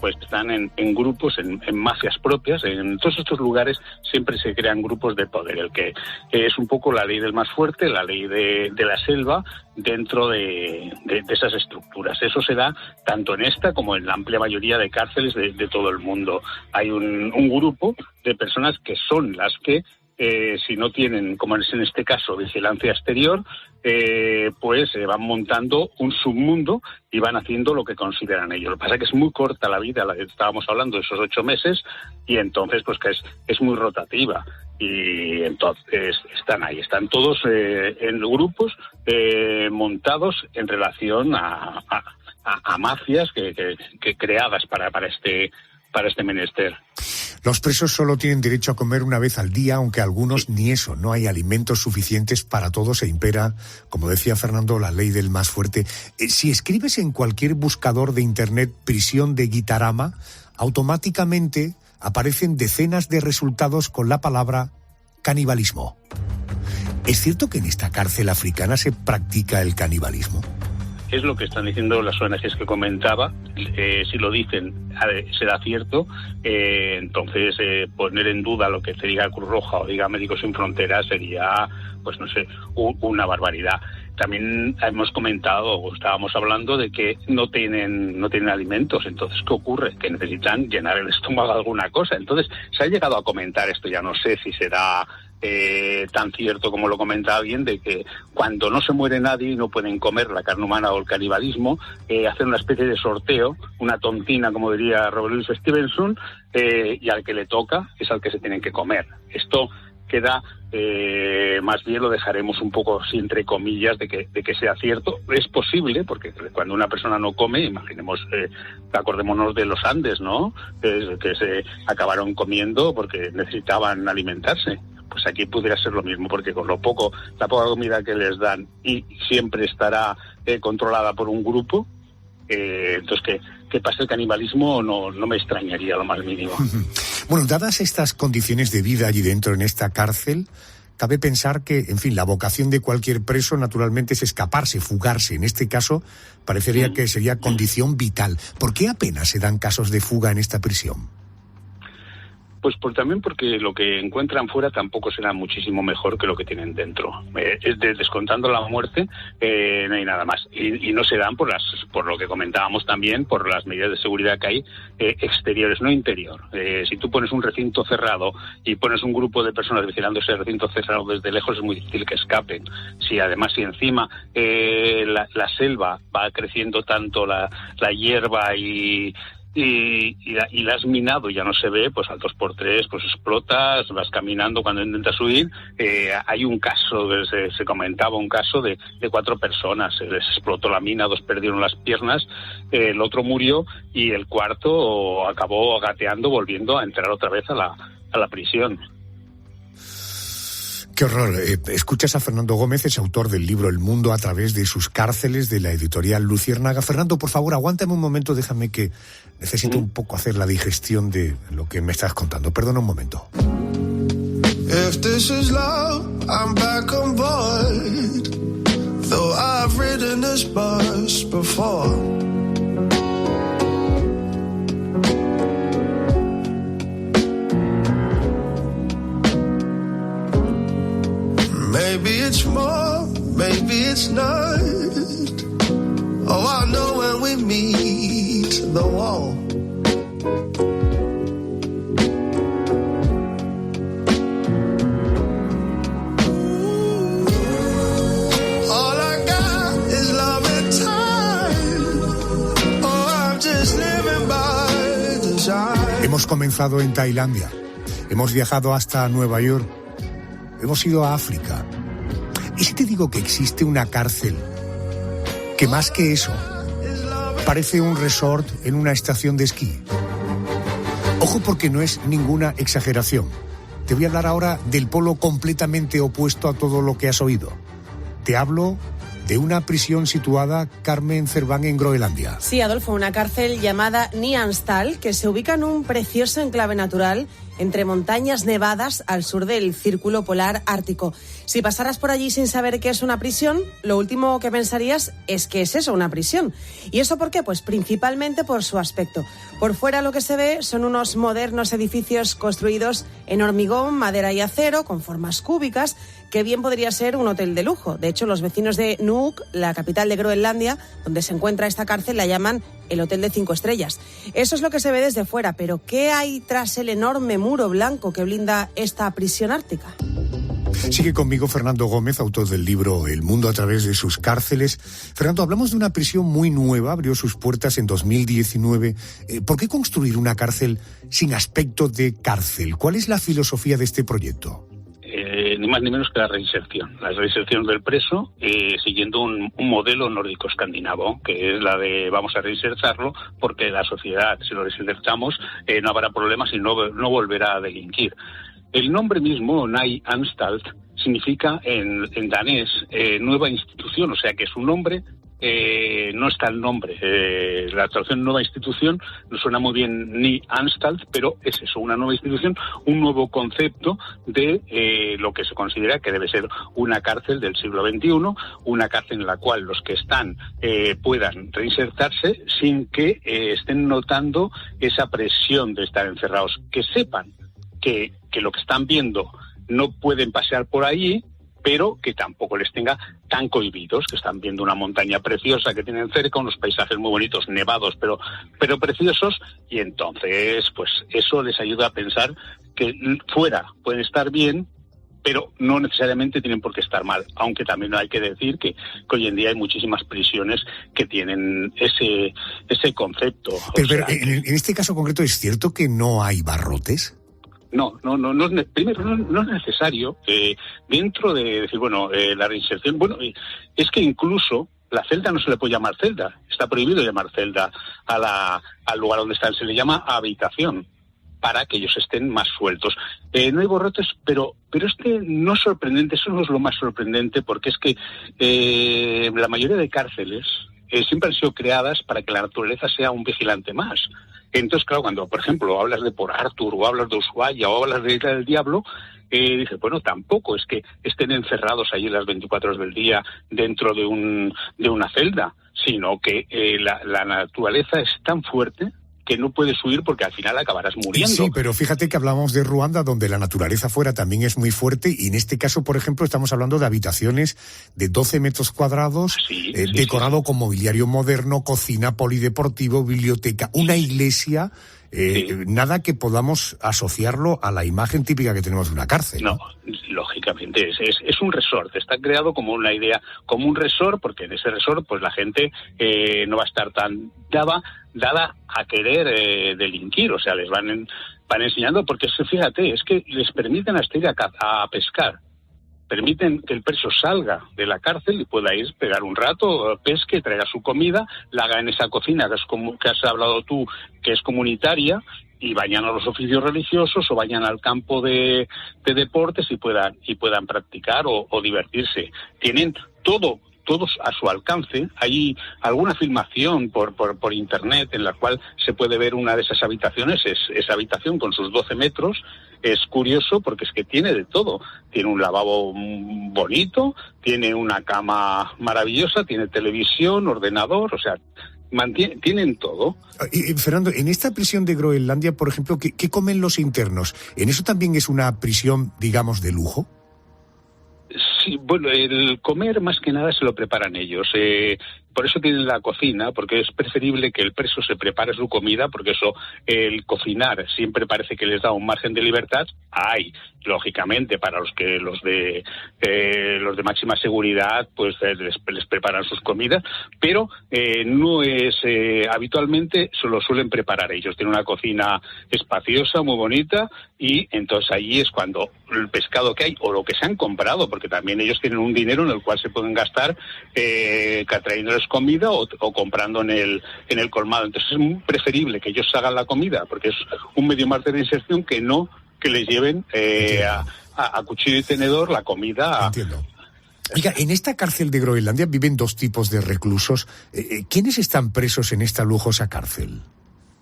Pues están en grupos, en mafias propias. En todos estos lugares siempre se crean grupos de poder. El que es un poco la ley del más fuerte, la ley de la selva, dentro de esas estructuras. Eso se da tanto en esta como en la amplia mayoría de cárceles de todo el mundo. Hay un grupo de personas que son las que, si no tienen, como es en este caso, vigilancia exterior, pues van montando un submundo y van haciendo lo que consideran ellos. Lo que pasa es que es muy corta la vida, la que estábamos hablando, esos 8 meses, y entonces pues que es muy rotativa. Y entonces están todos en grupos montados en relación a mafias que creadas para este menester. Los presos solo tienen derecho a comer una vez al día, aunque algunos ni eso. No hay alimentos suficientes para todos e impera, como decía Fernando, la ley del más fuerte. Si escribes en cualquier buscador de internet prisión de Gitarama, automáticamente aparecen decenas de resultados con la palabra canibalismo. ¿Es cierto que en esta cárcel africana se practica el canibalismo? Es lo que están diciendo las ONGs que comentaba. Si lo dicen, será cierto. Entonces, poner en duda lo que te diga Cruz Roja o diga Médicos Sin Fronteras sería, pues no sé, una barbaridad. También hemos comentado, o estábamos hablando de que no tienen alimentos. Entonces, ¿qué ocurre? Que necesitan llenar el estómago de alguna cosa. Entonces, se ha llegado a comentar esto, ya no sé si será tan cierto como lo comenta alguien, de que cuando no se muere nadie y no pueden comer la carne humana o el canibalismo, hacen una especie de sorteo, una tontina, como diría Robert Louis Stevenson, y al que le toca es al que se tienen que comer. Esto queda, más bien lo dejaremos un poco así entre comillas de que sea cierto. Es posible, porque cuando una persona no come, imaginemos, acordémonos de los Andes, ¿no? Que se acabaron comiendo porque necesitaban alimentarse. Pues aquí pudiera ser lo mismo, porque con la poca comida que les dan y siempre estará controlada por un grupo, entonces que pase el canibalismo no me extrañaría lo más mínimo. Bueno, dadas estas condiciones de vida allí dentro en esta cárcel, cabe pensar que, en fin, la vocación de cualquier preso naturalmente es escaparse, fugarse. En este caso parecería que sería condición vital. ¿Por qué apenas se dan casos de fuga en esta prisión? Pues también porque lo que encuentran fuera tampoco será muchísimo mejor que lo que tienen dentro. Descontando la muerte, no hay nada más. Y no se dan por lo que comentábamos también, por las medidas de seguridad que hay exteriores, no interior. Si tú pones un recinto cerrado y pones un grupo de personas vigilando ese recinto cerrado desde lejos, es muy difícil que escapen. Si encima la selva va creciendo tanto, la hierba y la has minado y ya no se ve, pues al 2x3 pues explotas, vas caminando cuando intentas huir. Hay un caso, se comentaba un caso de 4 personas, se les explotó la mina, 2 perdieron las piernas, el otro murió y el cuarto acabó gateando, volviendo a entrar otra vez a la prisión. Qué horror. Escuchas a Fernando Gómez, es autor del libro El mundo a través de sus cárceles, de la editorial Luciérnaga. Fernando, por favor, aguántame un momento, déjame que necesito un poco hacer la digestión de lo que me estás contando. Perdona un momento. If this is love, I'm back on board. Though I've ridden this bus before. Maybe it's more, maybe it's not. Oh, I know when we meet the wall. All I got is love and time. Oh, I'm just living by design. Hemos comenzado en Tailandia, hemos viajado hasta Nueva York, hemos ido a África. ¿Y si te digo que existe una cárcel que más que eso parece un resort en una estación de esquí? Ojo, porque no es ninguna exageración. Te voy a hablar ahora del polo completamente opuesto a todo lo que has oído. Te hablo de una prisión situada, Carmen Cerván, en Groenlandia. Sí, Adolfo, una cárcel llamada Nianstad, que se ubica en un precioso enclave natural entre montañas nevadas al sur del Círculo Polar Ártico. Si pasaras por allí sin saber qué es una prisión, lo último que pensarías es que es eso, una prisión. ¿Y eso por qué? Pues principalmente por su aspecto. Por fuera lo que se ve son unos modernos edificios construidos en hormigón, madera y acero, con formas cúbicas, que bien podría ser un hotel de lujo. De hecho, los vecinos de Nuuk, la capital de Groenlandia, donde se encuentra esta cárcel, la llaman el Hotel de 5 estrellas. Eso es lo que se ve desde fuera, pero ¿qué hay tras el enorme muro blanco que blinda esta prisión ártica? Sigue conmigo Fernando Gómez, autor del libro El mundo a través de sus cárceles. Fernando, hablamos de una prisión muy nueva, abrió sus puertas en 2019. ¿Por qué construir una cárcel sin aspecto de cárcel? ¿Cuál es la filosofía de este proyecto? Ni más ni menos que la reinserción del preso, siguiendo un modelo nórdico escandinavo, que es la de vamos a reinsertarlo porque la sociedad, si lo reinsertamos, no habrá problemas y no volverá a delinquir. El nombre mismo, Ny Anstalt, significa en danés nueva institución, o sea que su nombre no está el nombre. La traducción nueva institución no suena muy bien, Ny Anstalt, pero es eso, una nueva institución, un nuevo concepto de lo que se considera que debe ser una cárcel del siglo XXI, una cárcel en la cual los que están puedan reinsertarse sin que estén notando esa presión de estar encerrados, que sepan que lo que están viendo no pueden pasear por ahí, pero que tampoco les tenga tan cohibidos, que están viendo una montaña preciosa que tienen cerca, unos paisajes muy bonitos, nevados, pero preciosos, y entonces pues eso les ayuda a pensar que fuera pueden estar bien, pero no necesariamente tienen por qué estar mal, aunque también hay que decir que hoy en día hay muchísimas prisiones que tienen ese concepto. Pero en este caso concreto, ¿es cierto que no hay barrotes? No, primero no es necesario dentro de decir, la reinserción, es que incluso la celda no se le puede llamar celda, está prohibido llamar celda al lugar donde están, se le llama habitación, para que ellos estén más sueltos. No hay barrotes, pero no es sorprendente, eso no es lo más sorprendente, porque es que la mayoría de cárceles siempre han sido creadas para que la naturaleza sea un vigilante más. Entonces, claro, cuando, por ejemplo, hablas de Port Arthur, o hablas de Ushuaia, o hablas de Isla del Diablo, dices, tampoco es que estén encerrados allí las 24 horas del día dentro de una celda, sino que la naturaleza es tan fuerte que no puedes huir porque al final acabarás muriendo. Sí, pero fíjate que hablamos de Ruanda, donde la naturaleza fuera también es muy fuerte, y en este caso, por ejemplo, estamos hablando de habitaciones de 12 metros cuadrados, decorado con mobiliario moderno, cocina, polideportivo, biblioteca, una iglesia, nada que podamos asociarlo a la imagen típica que tenemos de una cárcel. No, lógicamente, es un resort, está creado como una idea, como un resort, porque en ese resort pues la gente no va a estar tan dada a querer delinquir, o sea, les van enseñando, porque fíjate, es que les permiten hasta ir a pescar, permiten que el preso salga de la cárcel y pueda ir, pegar un rato, pesque, traiga su comida, la haga en esa cocina que has hablado tú, que es comunitaria, y vayan a los oficios religiosos o vayan al campo de deportes y puedan practicar o divertirse. Tienen todos a su alcance. Hay alguna filmación por internet en la cual se puede ver una de esas habitaciones, esa habitación con sus 12 metros. Es curioso porque es que tiene de todo. Tiene un lavabo bonito, tiene una cama maravillosa, tiene televisión, ordenador, o sea, tienen todo. Fernando, en esta prisión de Groenlandia, por ejemplo, ¿qué comen los internos? ¿En eso también es una prisión, digamos, de lujo? Sí, bueno, el comer más que nada se lo preparan ellos. Por eso tienen la cocina, porque es preferible que el preso se prepare su comida, porque eso, el cocinar siempre parece que les da un margen de libertad. Hay, lógicamente, para los de máxima seguridad, pues les preparan sus comidas, pero no es habitualmente se lo suelen preparar ellos. Tienen una cocina espaciosa, muy bonita, y entonces allí es cuando el pescado que hay o lo que se han comprado, porque también ellos tienen un dinero en el cual se pueden gastar trayéndoles comida o comprando en el colmado. Entonces es muy preferible que ellos hagan la comida, porque es un medio más de reinserción que no que les lleven a cuchillo y tenedor la comida. Entiendo. Oiga, en esta cárcel de Groenlandia viven dos tipos de reclusos. ¿Quiénes están presos en esta lujosa cárcel?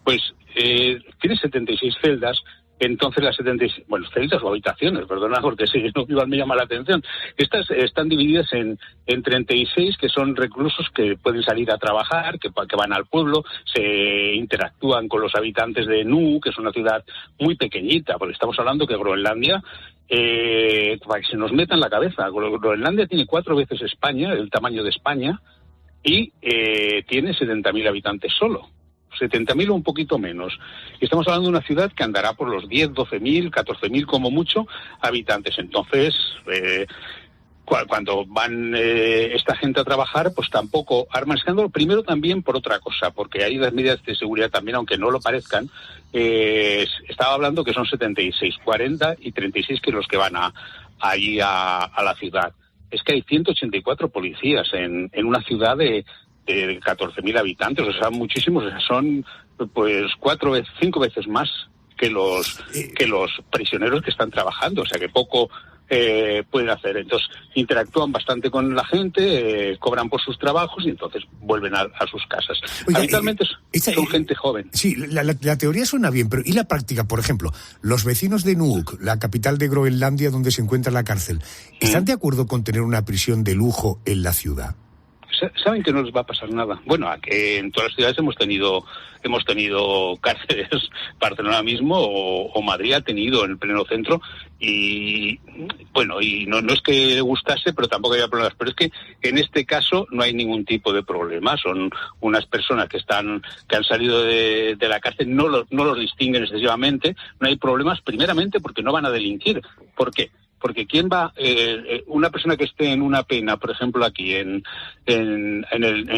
Pues tiene 76 celdas. Entonces las 76, celdas o habitaciones, perdona, porque sí, no, igual me llama la atención. Estas están divididas en 36, que son reclusos que pueden salir a trabajar, que van al pueblo, se interactúan con los habitantes de Nuuk, que es una ciudad muy pequeñita, porque estamos hablando que Groenlandia, para que se nos meta en la cabeza, Groenlandia tiene 4 veces España, el tamaño de España, y tiene 70.000 habitantes solo. 70.000 o un poquito menos. Y estamos hablando de una ciudad que andará por los 10, 12.000, 14.000 como mucho habitantes. Entonces, cuando van esta gente a trabajar, pues tampoco arman escándalo. Primero también por otra cosa, porque hay las medidas de seguridad también, aunque no lo parezcan. Estaba hablando que son 76, 40 y 36 que los que van allí a la ciudad. Es que hay 184 policías en una ciudad de 14.000 habitantes, o sea, muchísimos, son pues 5 veces más que los prisioneros que están trabajando, o sea que poco pueden hacer. Entonces interactúan bastante con la gente, cobran por sus trabajos y entonces vuelven a sus casas. Oiga, habitualmente son gente joven. Sí, la teoría suena bien, pero ¿y la práctica? Por ejemplo, los vecinos de Nuuk, la capital de Groenlandia donde se encuentra la cárcel, ¿están de acuerdo con tener una prisión de lujo en la ciudad? Saben que no les va a pasar nada. Bueno, en todas las ciudades hemos tenido cárceles, Barcelona mismo o Madrid ha tenido en el pleno centro y bueno, y no es que le gustase, pero tampoco había problemas. Pero es que en este caso no hay ningún tipo de problema. Son unas personas que han salido de la cárcel, no los distinguen excesivamente, no hay problemas, primeramente porque no van a delinquir. ¿Por qué? Porque quién va, una persona que esté en una pena, por ejemplo aquí en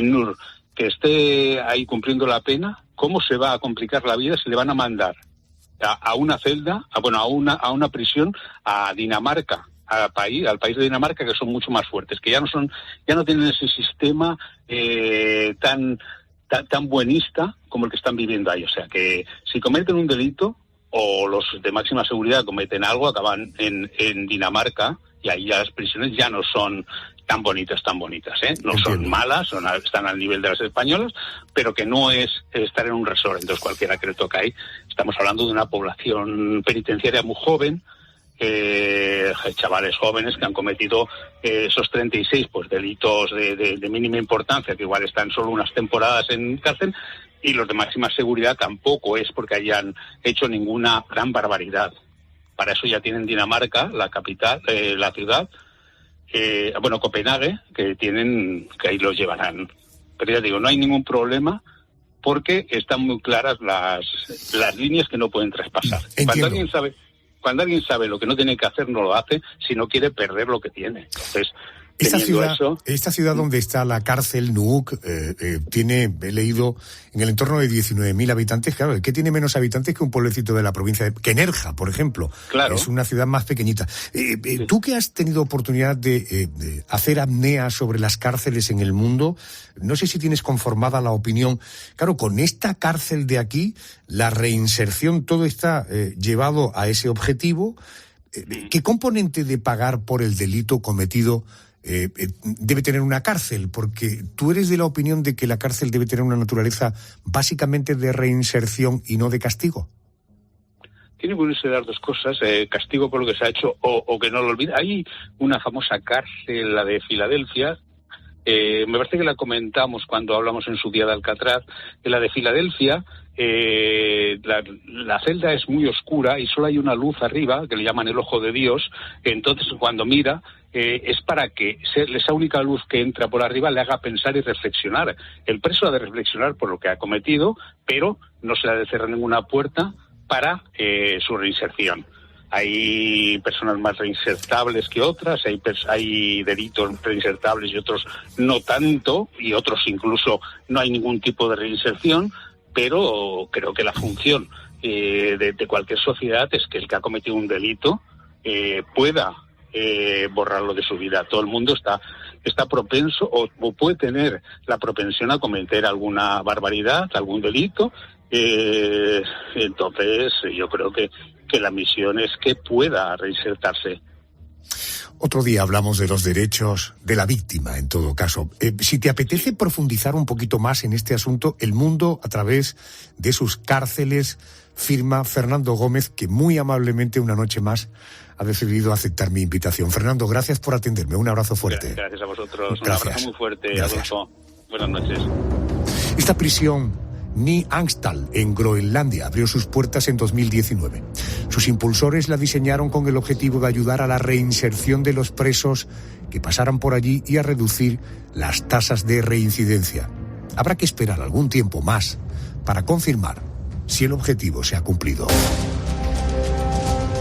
Nur, que esté ahí cumpliendo la pena, ¿cómo se va a complicar la vida si le van a mandar a una celda, a una prisión a Dinamarca, al país de Dinamarca, que son mucho más fuertes, que ya no tienen ese sistema tan buenista como el que están viviendo ahí? O sea que si cometen un delito o los de máxima seguridad cometen algo, acaban en Dinamarca y ahí ya las prisiones ya no son tan bonitas, ¿eh? No son malas, están al nivel de las españolas, pero que no es estar en un resort. Entonces cualquiera que le toca ahí, estamos hablando de una población penitenciaria muy joven, chavales jóvenes que han cometido esos 36 pues delitos de mínima importancia, que igual están solo unas temporadas en cárcel, y los de máxima seguridad tampoco es porque hayan hecho ninguna gran barbaridad. Para eso ya tienen Dinamarca, la capital, la ciudad, Copenhague, que ahí los llevarán. Pero ya digo, no hay ningún problema porque están muy claras las líneas que no pueden traspasar. Cuando alguien sabe lo que no tiene que hacer, no lo hace si no quiere perder lo que tiene. Entonces, Esta ciudad donde está la cárcel, Nuuk, tiene, he leído, en el entorno de 19.000 habitantes. Claro, ¿qué tiene menos habitantes que un pueblecito de la provincia que Nerja, por ejemplo? Claro. Es una ciudad más pequeñita. Tú que has tenido oportunidad de hacer apnea sobre las cárceles en el mundo, no sé si tienes conformada la opinión. Claro, con esta cárcel de aquí, la reinserción, todo está llevado a ese objetivo. ¿Qué componente de pagar por el delito cometido debe tener una cárcel? Porque tú eres de la opinión de que la cárcel debe tener una naturaleza básicamente de reinserción y no de castigo. Tiene que unirse las dos cosas, castigo por lo que se ha hecho o que no lo olvide. Hay una famosa cárcel, la de Filadelfia, me parece que la comentamos cuando hablamos en su día de Alcatraz, la de Filadelfia. La celda es muy oscura y solo hay una luz arriba que le llaman el ojo de Dios. Entonces cuando mira es para que esa única luz que entra por arriba le haga pensar y reflexionar. El preso ha de reflexionar por lo que ha cometido, pero no se le ha de cerrar ninguna puerta para su reinserción. Hay personas más reinsertables que otras, hay delitos reinsertables y otros no tanto, y otros incluso no hay ningún tipo de reinserción. Pero creo que la función de cualquier sociedad es que el que ha cometido un delito pueda borrarlo de su vida. Todo el mundo está propenso o puede tener la propensión a cometer alguna barbaridad, algún delito. Entonces yo creo que la misión es que pueda reinsertarse. Otro día hablamos de los derechos de la víctima, en todo caso. Si te apetece profundizar un poquito más en este asunto, El Mundo, a través de sus cárceles, firma Fernando Gómez, que muy amablemente una noche más ha decidido aceptar mi invitación. Fernando, gracias por atenderme. Un abrazo fuerte. Gracias a vosotros. Gracias. Un abrazo muy fuerte, Gracias. Adolfo. Buenas noches. Esta prisión, Ny Angstal, en Groenlandia, abrió sus puertas en 2019. Sus impulsores la diseñaron con el objetivo de ayudar a la reinserción de los presos que pasaran por allí y a reducir las tasas de reincidencia. Habrá que esperar algún tiempo más para confirmar si el objetivo se ha cumplido.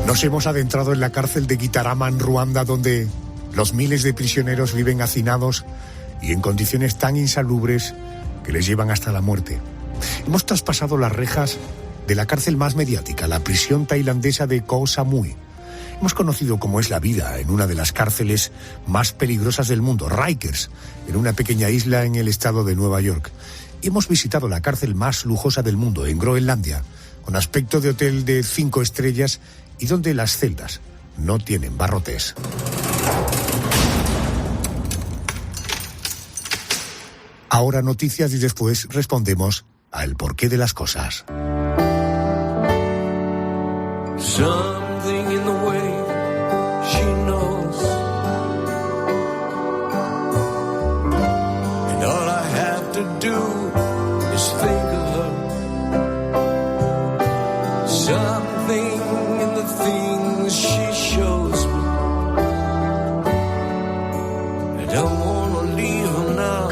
Nos hemos adentrado en la cárcel de Gitarama, en Ruanda, donde los miles de prisioneros viven hacinados y en condiciones tan insalubres que les llevan hasta la muerte. Hemos traspasado las rejas de la cárcel más mediática, la prisión tailandesa de Koh Samui. Hemos conocido cómo es la vida en una de las cárceles más peligrosas del mundo, Rikers, en una pequeña isla en el estado de Nueva York. Y hemos visitado la cárcel más lujosa del mundo, en Groenlandia, con aspecto de hotel de 5 estrellas y donde las celdas no tienen barrotes. Ahora noticias y después respondemos al porqué de las cosas. Something in the way she knows, and all I have to do is think of her. Something in the things she shows me. I don't want to leave her now.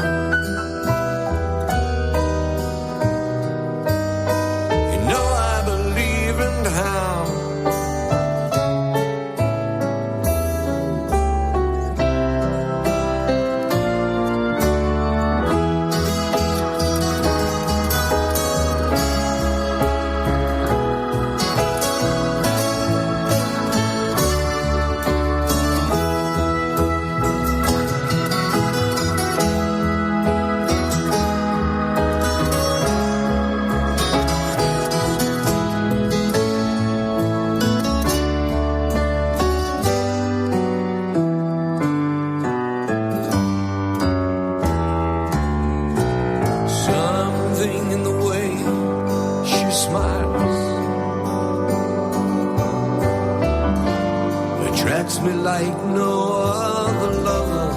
Me like no other lover.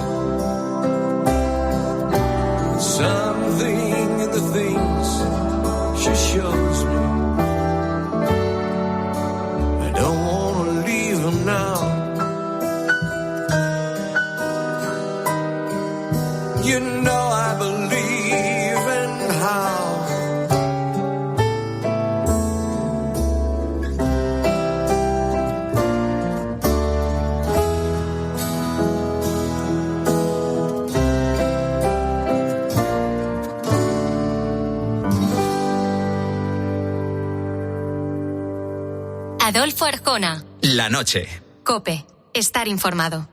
Something in the things she shows me. I don't want to leave her now. You know I believe in how Adolfo Arjona. La noche. COPE. Estar informado.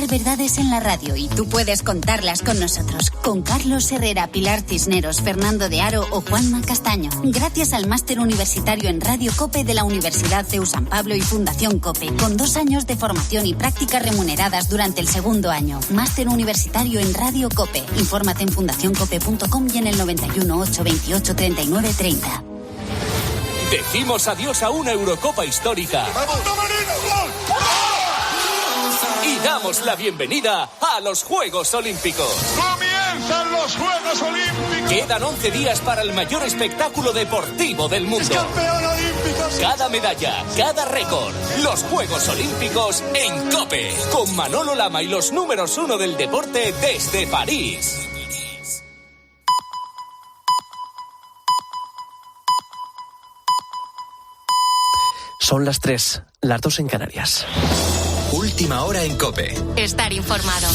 Verdades en la radio y tú puedes contarlas con nosotros. Con Carlos Herrera, Pilar Cisneros, Fernando de Aro o Juanma Castaño. Gracias al máster universitario en Radio COPE de la Universidad CEU San Pablo y Fundación COPE. Con 2 años de formación y prácticas remuneradas durante el segundo año. Máster universitario en Radio COPE. Infórmate en fundacioncope.com y en el 91 828 39 30. Decimos adiós a una Eurocopa histórica. Y damos la bienvenida a los Juegos Olímpicos. ¡Comienzan los Juegos Olímpicos! Quedan 11 días para el mayor espectáculo deportivo del mundo. ¡Es campeón olímpico! Cada medalla, cada récord. Los Juegos Olímpicos en COPE. Con Manolo Lama y los números 1 del deporte desde París. Son las 3, las 2 en Canarias. Última hora en COPE. Estar informado.